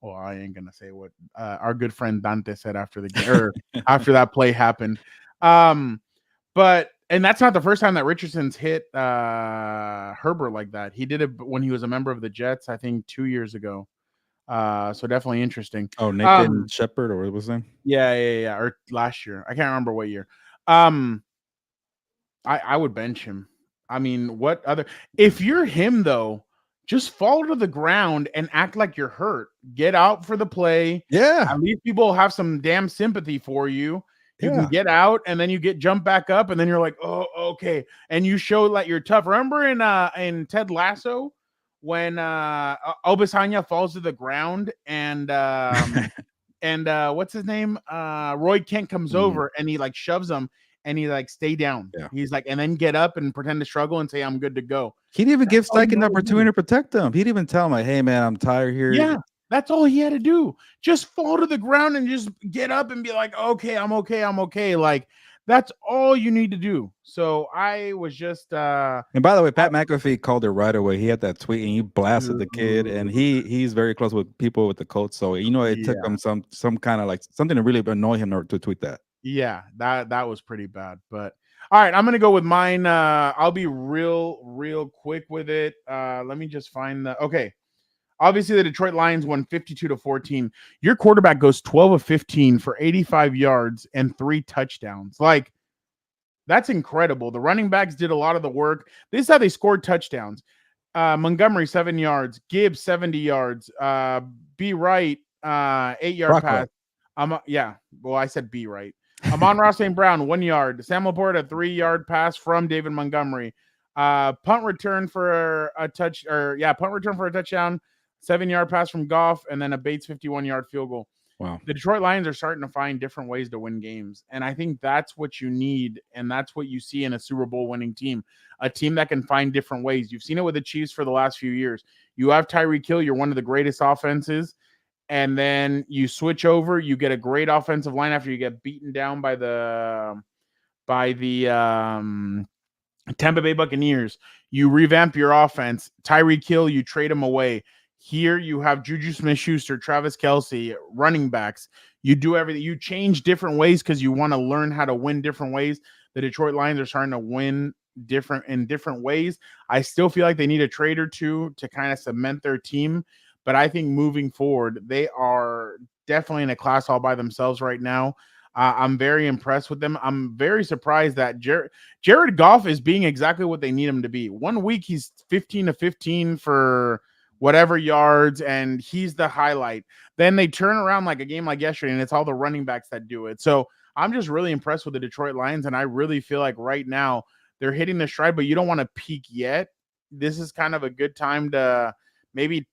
Well, I ain't gonna say what our good friend Dante said after the game or after that play happened. But that's not the first time that Richardson's hit Herbert like that. He did it when he was a member of the Jets, I think 2 years ago. So definitely interesting. Oh, Nathan Shepard, or what was his name? Yeah. Or last year. I can't remember what year. I would bench him. I mean, what other if you're him though, just fall to the ground and act like you're hurt. Get out for the play. Yeah. At least people have some damn sympathy for you. You can get out and then you jump back up and then you're like, oh, okay. And you show that you're tough. Remember in Ted Lasso when Obisanya falls to the ground and what's his name? Roy Kent comes over and he like shoves him and he like stay down. Yeah. He's like, and then get up and pretend to struggle and say, I'm good to go. He didn't even give Steichen the opportunity to protect him. He didn't even tell him like, hey man, I'm tired here. Yeah. That's all he had to do. Just fall to the ground and just get up and be like, okay, I'm okay. Like, that's all you need to do. So I was just and by the way, Pat McAfee called it right away. He had that tweet and he blasted the kid, and he's very close with people with the Colts. So it took him some kind of like something to really annoy him to tweet that. Yeah, that was pretty bad. But all right, I'm gonna go with mine. I'll be real quick with it. Let me just find okay. Obviously, the Detroit Lions won 52-14. Your quarterback goes 12 of 15 for 85 yards and 3 touchdowns. Like, that's incredible. The running backs did a lot of the work. This is how they scored touchdowns. Montgomery, 7 yards. Gibbs, 70 yards. B. Wright, 8-yard pass. I said B. Wright. Amon-Ra St. Brown, 1 yard. Sam Laporte, a 3-yard pass from David Montgomery. Punt return for a touchdown. 7-yard pass from Goff, and then a Bates 51-yard field goal. Wow. The Detroit Lions are starting to find different ways to win games, and I think that's what you need, and that's what you see in a Super Bowl winning team, a team that can find different ways. You've seen it with the Chiefs for the last few years. You have Tyreek Hill, you're one of the greatest offenses, and then you switch over, you get a great offensive line after you get beaten down by the Tampa Bay Buccaneers. You revamp your offense. Tyreek Hill, you trade him away. Here you have Juju Smith-Schuster, Travis Kelce, running backs. You do everything. You change different ways because you want to learn how to win different ways. The Detroit Lions are starting to win in different ways. I still feel like they need a trade or two to kind of cement their team. But I think moving forward, they are definitely in a class all by themselves right now. I'm very impressed with them. I'm very surprised that Jared Goff is being exactly what they need him to be. 1 week he's 15 to 15 for whatever yards, and he's the highlight. Then they turn around like a game like yesterday, and it's all the running backs that do it. So I'm just really impressed with the Detroit Lions, and I really feel like right now they're hitting the stride, but you don't want to peak yet. This is kind of a good time to maybe,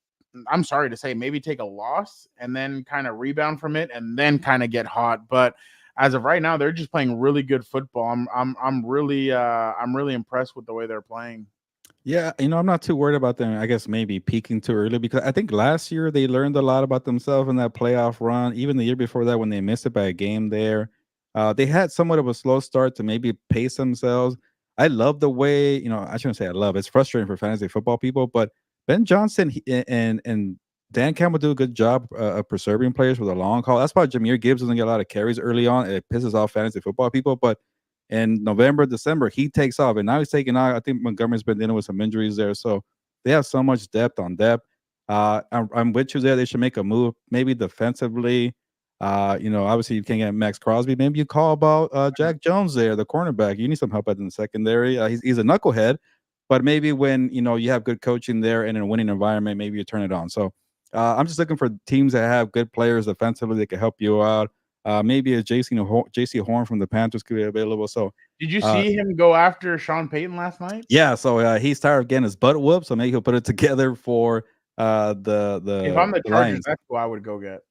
I'm sorry to say, maybe take a loss and then kind of rebound from it and then kind of get hot. But as of right now, they're just playing really good football. I'm really impressed with the way they're playing. Yeah, I'm not too worried about them. I guess maybe peaking too early because I think last year they learned a lot about themselves in that playoff run. Even the year before that, when they missed it by a game there, they had somewhat of a slow start to maybe pace themselves. I love the way, I shouldn't say I love. It's frustrating for fantasy football people, but Ben Johnson and Dan Campbell do a good job of preserving players for the long haul. That's why Jahmyr Gibbs doesn't get a lot of carries early on. It pisses off fantasy football people, but in November, December, he takes off, and now he's taking out. I think Montgomery's been dealing with some injuries there, so they have so much depth on depth. I'm with you there. They should make a move, maybe defensively. Obviously you can't get Max Crosby. Maybe you call about Jack Jones there, the cornerback. You need some help in the secondary. He's a knucklehead, but maybe when you have good coaching there and in a winning environment, maybe you turn it on. So I'm just looking for teams that have good players defensively that can help you out. Maybe a J.C. Horn from the Panthers could be available. So, did you see him go after Sean Payton last night? Yeah. So he's tired of getting his butt whooped. So maybe he'll put it together for the. If I'm the Chargers, Lions. that's who I would go get.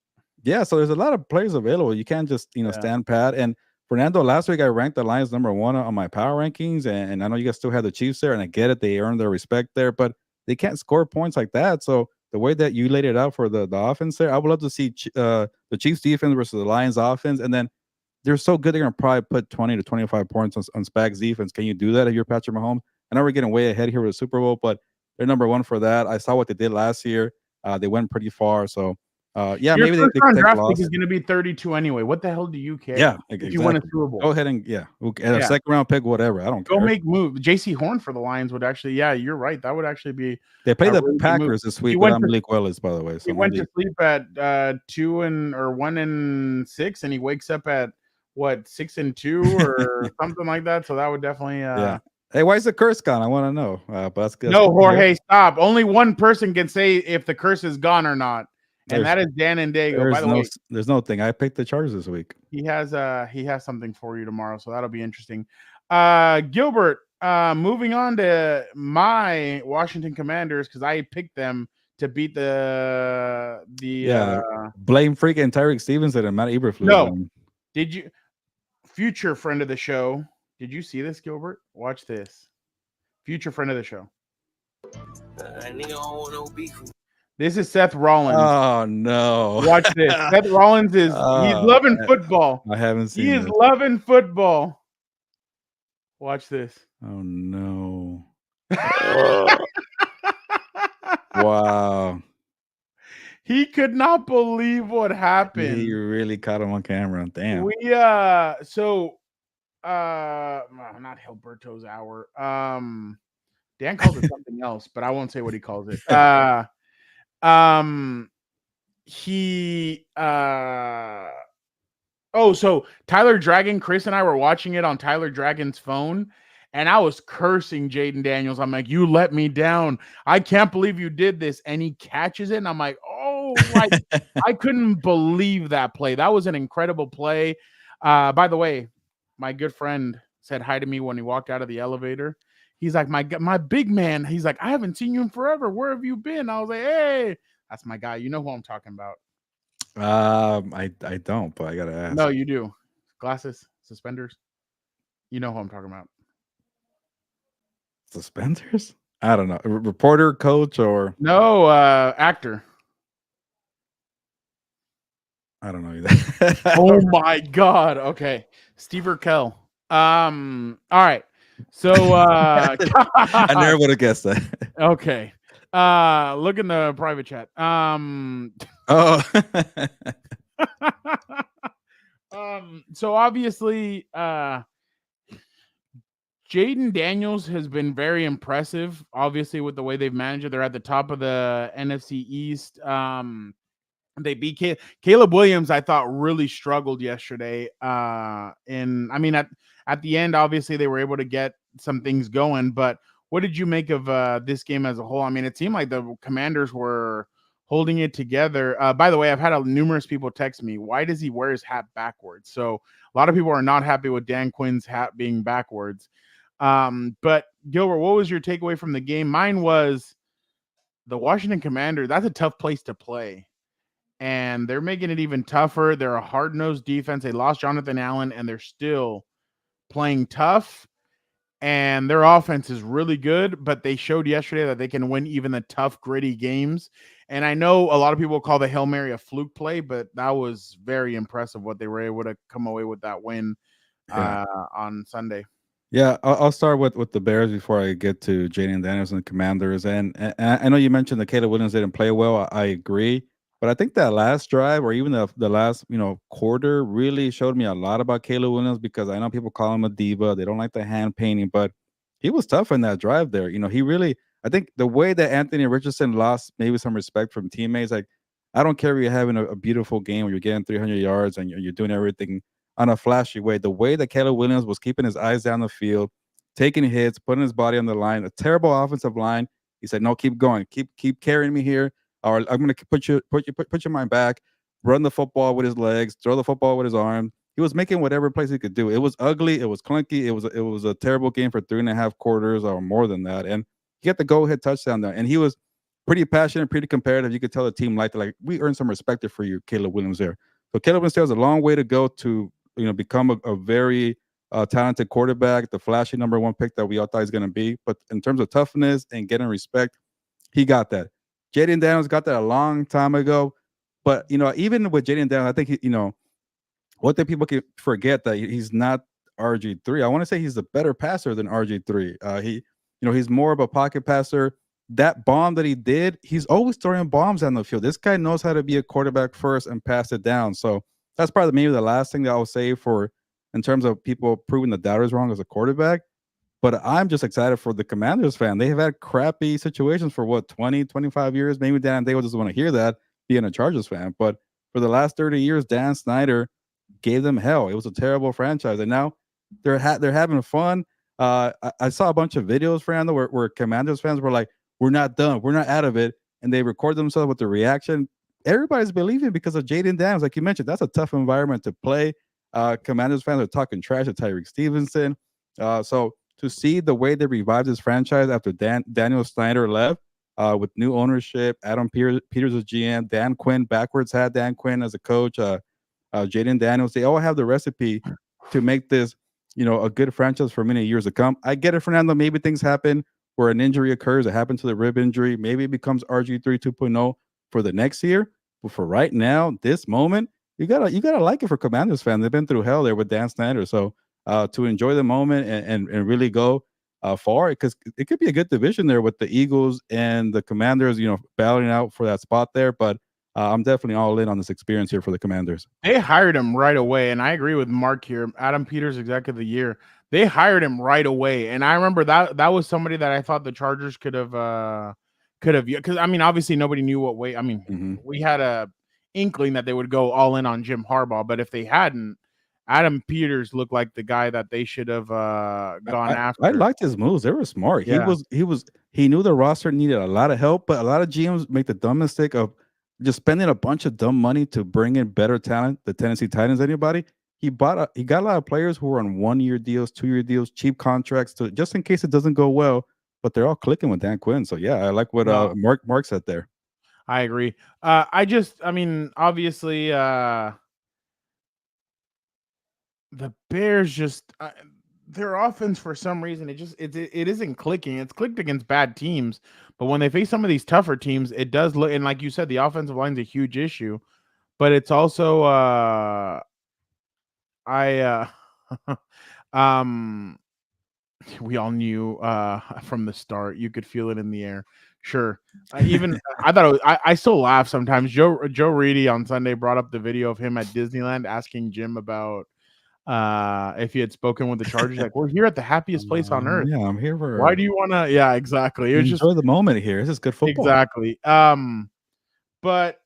Yeah. So there's a lot of players available. You can't just stand pat. And Fernando, last week I ranked the Lions number 1 on my power rankings, and I know you guys still have the Chiefs there, and I get it. They earn their respect there, but they can't score points like that. So the way that you laid it out for the offense there, I would love to see the Chiefs defense versus the Lions offense. And then they're so good, they're going to probably put 20 to 25 points on Spags defense. Can you do that if you're Patrick Mahomes? I know we're getting way ahead here with the Super Bowl, but they're number 1 for that. I saw what they did last year. They went pretty far. So, your maybe first they round take draft loss. pick is going to be 32 anyway. What the hell do you care? Yeah, if exactly. you win a Super Bowl, go ahead and a second round pick, whatever. I don't care. Go make move. J.C. Horn for the Lions would actually. Yeah, you're right. That would actually be. They play the really Packers this week without Malik Willis, by the way. So he went to sleep at 1 and 6, and he wakes up at what 6 and 2 or something like that. So that would definitely. Yeah. Hey, why is the curse gone? I want to know. But that's good. No, Jorge, stop. Only one person can say if the curse is gone or not, and that is Dan and Dago. By the way, there's no thing. I picked the Chargers this week. He has something for you tomorrow, so that'll be interesting. Gilbert, moving on to my Washington Commanders because I picked them to beat the blame freaking Tyreek Stevenson and Matt Eberflus. No, did you? Future friend of the show. Did you see this, Gilbert? Watch this. Future friend of the show. This is Seth Rollins. Oh no! Watch this. Seth Rollins he's loving football. I haven't seen. He is loving football. Watch this. Oh no! Wow. He could not believe what happened. He really caught him on camera. Damn. Not Gilberto's hour. Dan calls it something else, but I won't say what he calls it. So Tyler Dragon, Chris and I were watching it on Tyler Dragon's phone, and I was cursing Jayden Daniels. I'm like, you let me down. I can't believe you did this. And he catches it, and I'm like, I couldn't believe that play. That was an incredible play. By the way, my good friend said hi to me when he walked out of the elevator. He's like, my big man. He's like, I haven't seen you in forever. Where have you been? I was like, hey, that's my guy. You know who I'm talking about. I don't, but I gotta ask. No, you do. Glasses, suspenders. You know who I'm talking about. Suspenders? I don't know. Reporter, coach, or no actor. I don't know either. Oh my god. Okay. Steve Urkel. All right. So I never would have guessed that. Okay. Look in the private chat. So obviously Jayden Daniels has been very impressive, obviously, with the way they've managed it. They're at the top of the NFC East. They beat Caleb Williams. I thought really struggled yesterday. And I mean, at the end, obviously they were able to get some things going. But what did you make of this game as a whole? I mean, it seemed like the Commanders were holding it together. By the way, I've had numerous people text me, why does he wear his hat backwards? So a lot of people are not happy with Dan Quinn's hat being backwards. But Gilbert, what was your takeaway from the game? Mine was the Washington Commanders. That's a tough place to play. And they're making it even tougher. They're a hard-nosed defense. They lost Jonathan Allen, and they're still playing tough. And their offense is really good, but they showed yesterday that they can win even the tough, gritty games. And I know a lot of people call the Hail Mary a fluke play, but that was very impressive what they were able to come away with that win on Sunday. Yeah, I'll start with the Bears before I get to Jayden Daniels and the Commanders. And I know you mentioned that Caleb Williams didn't play well. I agree. But I think that last drive or even the last, quarter really showed me a lot about Caleb Williams, because I know people call him a diva. They don't like the hand painting, but he was tough in that drive there. He really, I think the way that Anthony Richardson lost maybe some respect from teammates, like, I don't care if you're having a beautiful game where you're getting 300 yards and you're doing everything on a flashy way. The way that Caleb Williams was keeping his eyes down the field, taking hits, putting his body on the line, a terrible offensive line. He said, "No, keep going, keep carrying me here, or I'm going to put your mind back, run the football with his legs, throw the football with his arm." He was making whatever plays he could do. It was ugly, it was clunky, it was a terrible game for 3.5 quarters or more than that, and he got the go-ahead touchdown there. And he was pretty passionate, pretty competitive. You could tell the team liked it. Like, we earned some respect for you, Caleb Williams there. So Caleb Williams has a long way to go to become a very talented quarterback, the flashy number 1 pick that we all thought he's going to be. But in terms of toughness and getting respect, he got that. Jayden Daniels got that a long time ago. But, even with Jayden Daniels, I think, what the people can forget that he's not RG3. I want to say he's a better passer than RG3. He's more of a pocket passer. That bomb that he did, he's always throwing bombs on the field. This guy knows how to be a quarterback first and pass it down. So that's probably maybe the last thing that I'll say in terms of people proving the doubters wrong as a quarterback. But I'm just excited for the Commanders fan. They have had crappy situations for 20, 25 years. Maybe Dan Day will just want to hear that being a Chargers fan. But for the last 30 years, Dan Snyder gave them hell. It was a terrible franchise. And now they're having fun. I saw a bunch of videos, Fernando, where Commanders fans were like, "We're not done. We're not out of it." And they record themselves with the reaction. Everybody's believing because of Jayden Daniels. Like you mentioned, that's a tough environment to play. Commanders fans are talking trash to Tyreek Stevenson. So to see the way they revived this franchise after Daniel Snyder left, with new ownership, Adam Peters as GM, Dan Quinn backwards had Dan Quinn as a coach, Jayden Daniels, they all have the recipe to make this, a good franchise for many years to come. I get it, Fernando. Maybe things happen where an injury occurs. It happened to the rib injury. Maybe it becomes RG3 2.0 for the next year. But for right now, this moment, you gotta like it for Commanders fans. They've been through hell there with Dan Snyder. So to enjoy the moment and really go far, because it could be a good division there with the Eagles and the Commanders, battling out for that spot there. But I'm definitely all in on this experience here for the Commanders. They hired him right away, and I agree with Mark here. Adam Peters, Executive of the Year. They hired him right away, and I remember that was somebody that I thought the Chargers could have, because I mean, obviously nobody knew what way. I mean, we had a inkling that they would go all in on Jim Harbaugh, but if they hadn't, Adam Peters looked like the guy that they should have gone after. I liked his moves; they were smart. Yeah. He knew the roster needed a lot of help, but a lot of GMs make the dumb mistake of just spending a bunch of dumb money to bring in better talent. The Tennessee Titans, anybody? He got a lot of players who were on 1-year deals, 2-year deals, cheap contracts, to just in case it doesn't go well. But they're all clicking with Dan Quinn. So yeah, I like what Mark said there. I agree. I mean, obviously, the Bears just their offense, for some reason, it isn't clicking. It's clicked against bad teams, but when they face some of these tougher teams, it does look. And like you said, the offensive line's a huge issue, but it's also we all knew from the start. You could feel it in the air. Sure. I thought I still laugh sometimes. Joe Reedy on Sunday brought up the video of him at Disneyland asking Jim about if he had spoken with the Chargers. Like, we're here at the happiest place on earth. Yeah, I'm here for. Why do you want to? Yeah, exactly. It was enjoy the moment here. This is good football. Exactly. But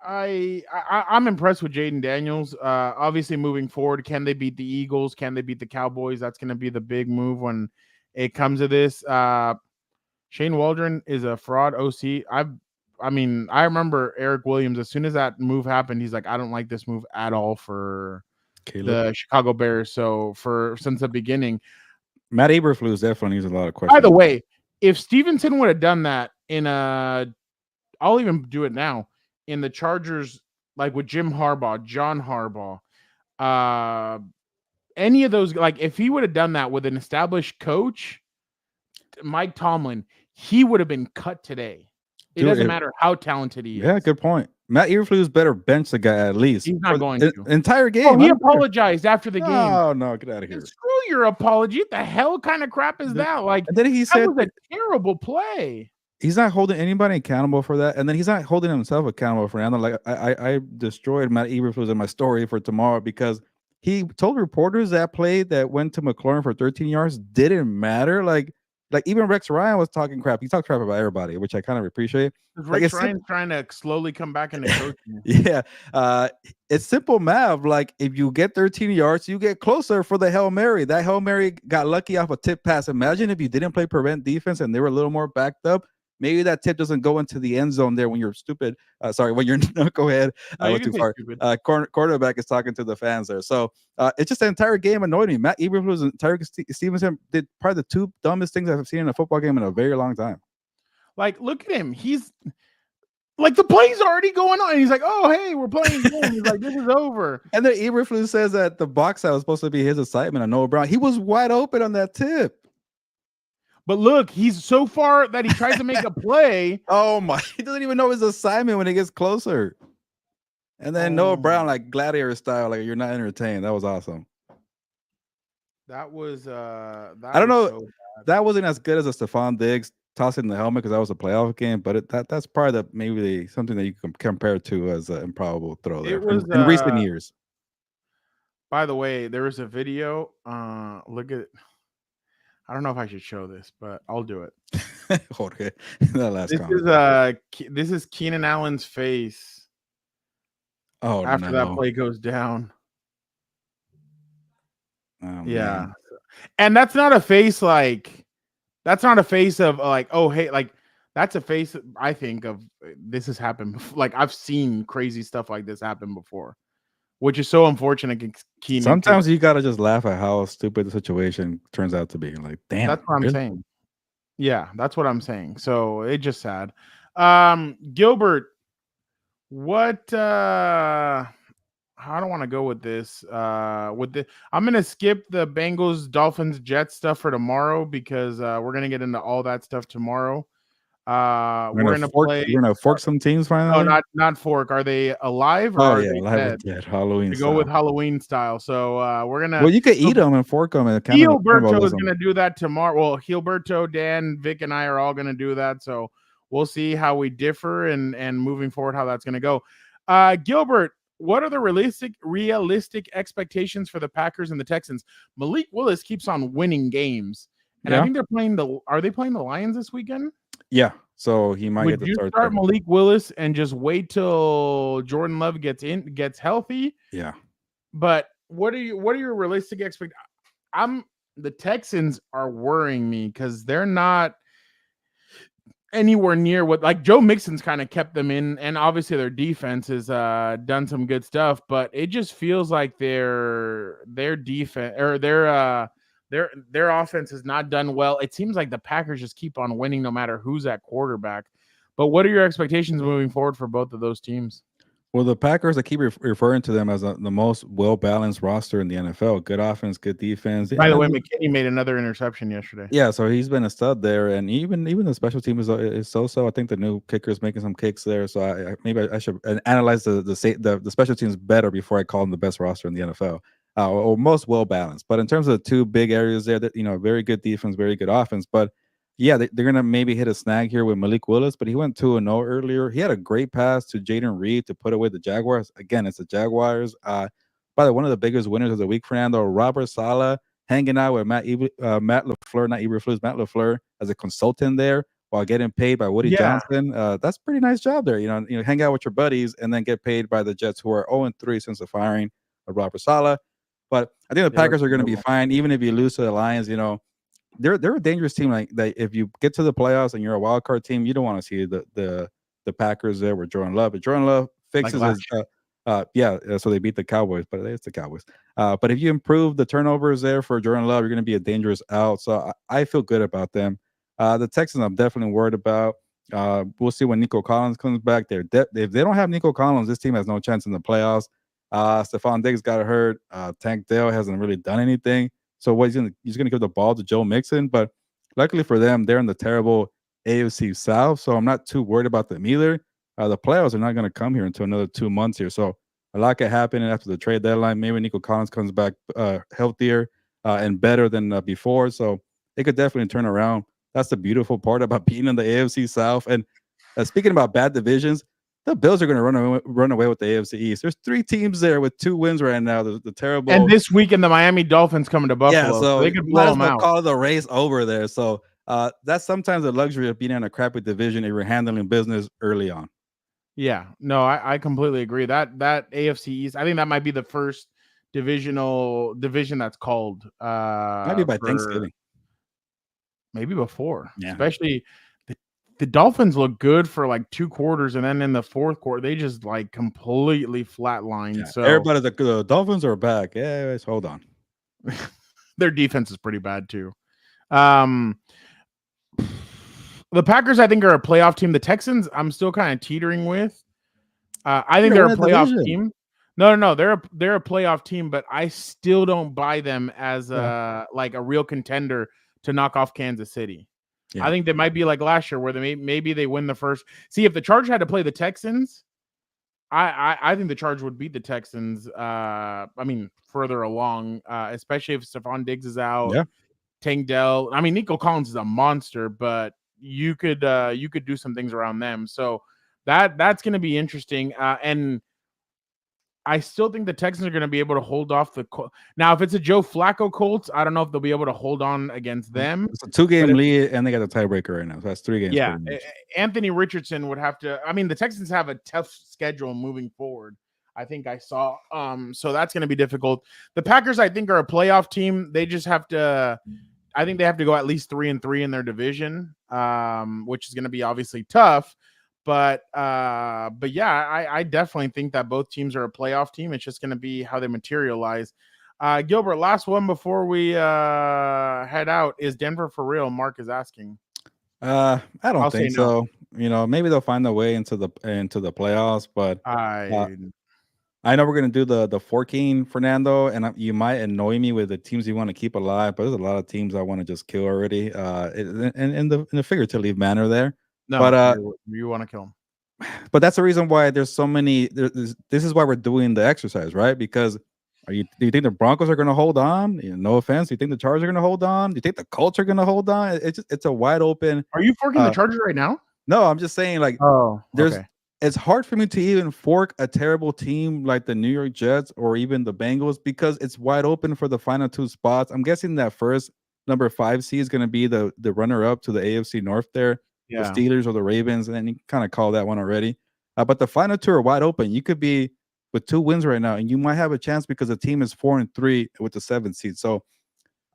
I'm impressed with Jayden Daniels. Obviously, moving forward, can they beat the Eagles? Can they beat the Cowboys? That's going to be the big move when it comes to this. Shane Waldron is a fraud OC. I remember Eric Williams. As soon as that move happened, he's like, I don't like this move at all for the Chicago Bears. So since the beginning, Matt Eberflus definitely needs a lot of questions. By the way, if Stevenson would have done that I'll even do it now in the Chargers, like with Jim Harbaugh, John Harbaugh, any of those, like if he would have done that with an established coach, Mike Tomlin, he would have been cut today. It doesn't matter how talented he is. Yeah, good point. Matt Eberflus better bench the guy at least. He's not going to. Entire game. Oh, he apologized after the game. Oh, no, get out of here. Screw your apology. What the hell kind of crap is that? Like, and then he said that was a terrible play. He's not holding anybody accountable for that. And then he's not holding himself accountable for Fernando. Like, I destroyed Matt Eberflus in my story for tomorrow because he told reporters that play that went to McLaurin for 13 yards didn't matter. Like even Rex Ryan was talking crap. He talked crap about everybody, which I kind of appreciate. Rex Ryan's trying to slowly come back into coaching. Yeah. It's simple math. Like if you get 13 yards, you get closer for the Hail Mary. That Hail Mary got lucky off a tip pass. Imagine if you didn't play prevent defense and they were a little more backed up. Maybe that tip doesn't go into the end zone there when you're stupid. When you're go ahead. I went too far. Quarterback is talking to the fans there. So it's just the entire game annoyed me. Matt Eberflus and Tyreek Stevenson did probably the two dumbest things I've seen in a football game in a very long time. Like, look at him. He's like, the play's already going on. He's like, oh, hey, we're playing a game. He's like, this is over. And then Eberflus says that the box out was supposed to be his assignment on Noah Brown. He was wide open on that tip. But look, he's so far that he tries to make a play. Oh my! He doesn't even know his assignment when he gets closer. And then Noah Brown, like gladiator style, like you're not entertained. That was awesome. That was I don't know. So that wasn't as good as a Stephon Diggs tossing the helmet because that was a playoff game. But that's probably maybe something that you can compare to as an improbable throw there in recent years. By the way, there was a video. Look at. I don't know if I should show this, but I'll do it. Okay. This is Keenan Allen's face. Oh, after that play goes down. Oh, yeah. Man. And that's not a face like that's not a face of like, oh hey, like that's a face I think of this has happened before. Like I've seen crazy stuff like this happen before. Which is so unfortunate. Keenan. Sometimes you gotta just laugh at how stupid the situation turns out to be. Like, damn. That's what I'm saying. Yeah, that's what I'm saying. So it's just sad. Gilbert, what? I don't want to go with this. I'm gonna skip the Bengals, Dolphins, Jets stuff for tomorrow because we're gonna get into all that stuff tomorrow. We're gonna fork some teams finally. No, not fork. Are they alive? Or are they dead? Halloween. Go with Halloween style. So we're gonna. Well, you could eat them and fork them. And Gilberto is gonna do that tomorrow. Well, Gilberto, Dan, Vic, and I are all gonna do that. So we'll see how we differ and moving forward how that's gonna go. Gilbert, what are the realistic expectations for the Packers and the Texans? Malik Willis keeps on winning games, and I think they're playing Are they playing the Lions this weekend? Yeah, so he might get to start Malik Willis and just wait till Jordan Love gets healthy. Yeah. But what are your realistic expectations? The Texans are worrying me because they're not anywhere near what like Joe Mixon's kind of kept them in, and obviously their defense has done some good stuff, but it just feels like their defense or their offense has not done well. It seems like the Packers just keep on winning no matter who's at quarterback. But what are your expectations moving forward for both of those teams? Well, the Packers, I keep referring to them as the most well-balanced roster in the NFL. Good offense, good defense. By the way, McKinney made another interception yesterday. Yeah, so he's been a stud there, and even the special team is so-so. I think the new kicker is making some kicks there, so maybe I should analyze the special teams better before I call them the best roster in the NFL. Or most well-balanced. But in terms of the two big areas there, that very good defense, very good offense. But yeah, they're going to maybe hit a snag here with Malik Willis, but he went 2-0 earlier. He had a great pass to Jayden Reed to put away the Jaguars. Again, it's the Jaguars. By the way, one of the biggest winners of the week, Fernando, Robert Saleh, hanging out with Matt LaFleur, not Eberflus, Matt LaFleur as a consultant there. while getting paid by Woody Johnson. That's a pretty nice job there. Hang out with your buddies and then get paid by the Jets, who are 0-3 since the firing of Robert Saleh. But I think the Packers are going to be fine, even if you lose to the Lions. They're a dangerous team. Like that, if you get to the playoffs and you're a wild card team, you don't want to see the Packers there with Jordan Love. But Jordan Love fixes his. So they beat the Cowboys, but it's the Cowboys. But if you improve the turnovers there for Jordan Love, you're going to be a dangerous out. So I feel good about them. The Texans, I'm definitely worried about. We'll see when Nico Collins comes back. If they don't have Nico Collins, this team has no chance in the playoffs. Stephon Diggs got hurt. Tank Dell hasn't really done anything. So he's gonna give the ball to Joe Mixon. But luckily for them, they're in the terrible AFC South, so I'm not too worried about them either. The playoffs are not going to come here until another 2 months here. So a lot could happen after the trade deadline. Maybe Nico Collins comes back healthier and better than before. So it could definitely turn around. That's the beautiful part about being in the AFC South. And speaking about bad divisions, the Bills are going to run away with the AFC East. There's 3 teams there with 2 wins right now. The terrible. And this weekend, the Miami Dolphins coming to Buffalo. Yeah, so they could blow them out. Call the race over there. So that's sometimes the luxury of being in a crappy division if you're handling business early on. Yeah, no, I completely agree. That AFC East, I think that might be the first division that's called. Maybe by Thanksgiving. Maybe before. Yeah. Especially the Dolphins look good for like 2 quarters, and then in the 4th quarter, they just like completely flatlined. Yeah. So everybody's like, the Dolphins are back. Yeah, hold on. Their defense is pretty bad too. The Packers, I think, are a playoff team. The Texans, I'm still kind of teetering with. I think they're a playoff team. No, they're a playoff team, but I still don't buy them as like a real contender to knock off Kansas City. Yeah. I think they might be like last year, where maybe they win the first. See, if the Chargers had to play the Texans, I think the Chargers would beat the Texans. I mean, further along, especially if Stephon Diggs is out. Yeah. Tank Dell. I mean, Nico Collins is a monster, but you could do some things around them. So that's going to be interesting. And I still think the Texans are going to be able to hold off now. If it's a Joe Flacco Colts, I don't know if they'll be able to hold on against them. It's a 2-game lead, and they got a tiebreaker right now. So that's 3 games. Yeah, Anthony Richardson would have to. I mean, the Texans have a tough schedule moving forward. I think I saw. So that's going to be difficult. The Packers, I think, are a playoff team. They just have to. I think they have to go at least 3-3 in their division, which is going to be obviously tough. But yeah, I definitely think that both teams are a playoff team. It's just going to be how they materialize. Gilbert, last one before we head out. Is Denver for real? Mark is asking. I don't think so. Maybe they'll find their way into the playoffs, but I know we're going to do the 14, Fernando, and you might annoy me with the teams you want to keep alive, but there's a lot of teams I want to just kill already in the figurative manner there. No, but you want to kill them. But that's the reason why there's so many. This is why we're doing the exercise, right? Because do you think the Broncos are going to hold on? No offense. Do you think the Chargers are going to hold on? Do you think the Colts are going to hold on? It's a wide open. Are you forking the Chargers right now? No, I'm just saying, like, it's hard for me to even fork a terrible team like the New York Jets or even the Bengals because it's wide open for the final 2 spots. I'm guessing that first number 5 seed is going to be the runner-up to the AFC North there, the Steelers or the Ravens, and then you kind of call that one already. But the final 2 are wide open. You could be with 2 wins right now, and you might have a chance because the team is 4-3 with the 7th seed. So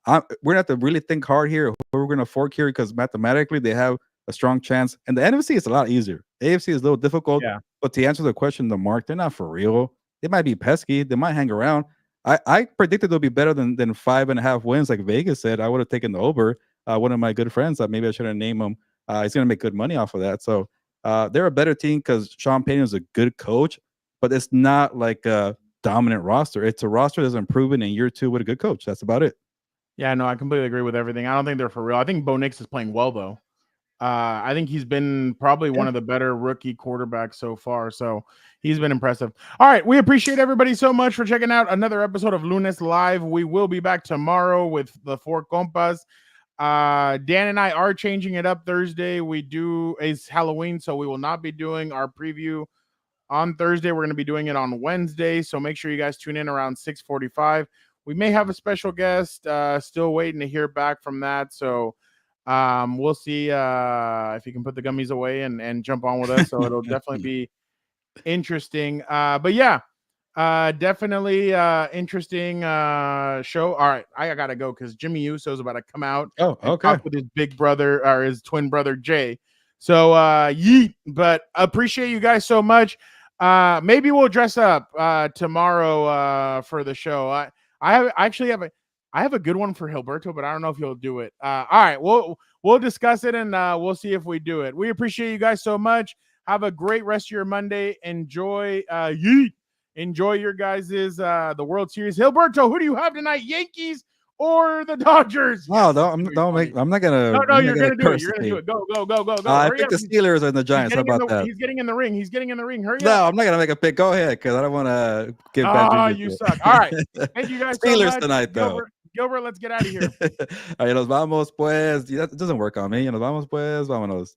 we're going to have to really think hard here who we're going to fork here because mathematically they have a strong chance. And the NFC is a lot easier. AFC is a little difficult, but to answer the question, the Mark, they're not for real. They might be pesky. They might hang around. I predicted they'll be better than 5.5 wins, like Vegas said. I would have taken the over. One of my good friends, maybe I should have named him. He's going to make good money off of that. So they're a better team because Sean Payton is a good coach, but it's not like a dominant roster. It's a roster that's improving in year 2 with a good coach. That's about it. Yeah, no, I completely agree with everything. I don't think they're for real. I think Bo Nix is playing well, though. I think he's been probably one of the better rookie quarterbacks so far. So he's been impressive. All right. We appreciate everybody so much for checking out another episode of Lunes Live. We will be back tomorrow with the 4 Compas. Dan and I are changing it up Thursday. It's Halloween, so we will not be doing our preview on Thursday. We're going to be doing it on Wednesday. So make sure you guys tune in around 6:45. We may have a special guest, still waiting to hear back from that. So We'll see if you can put the gummies away and jump on with us. So it'll definitely be interesting. But yeah, definitely interesting show. All right, I gotta go because Jimmy Uso's about to come out Oh, and okay. talk with his big brother or his twin brother Jay. So yeet, but appreciate you guys so much. Maybe we'll dress up tomorrow for the show. I actually have a good one for Gilberto, but I don't know if he'll do it. All right, we'll discuss it and we'll see if we do it. We appreciate you guys so much. Have a great rest of your Monday. Enjoy yeet. Enjoy your guys's the World Series. Gilberto, who do you have tonight? Yankees or the Dodgers? No, I'm not gonna. No, you're gonna do it. curse You're the gonna do team. it. Go. I Hurry think up. the Steelers and the Giants. How about that? He's getting in the ring. Hurry No, up. I'm not gonna make a pick. Go ahead, because I don't want to give back. Ah, you suck. All right. Thank you guys so Steelers much. tonight, though. Gilbert, let's get out of here. All right, nos vamos, pues. It doesn't work on me. Nos vamos, pues. Vámonos.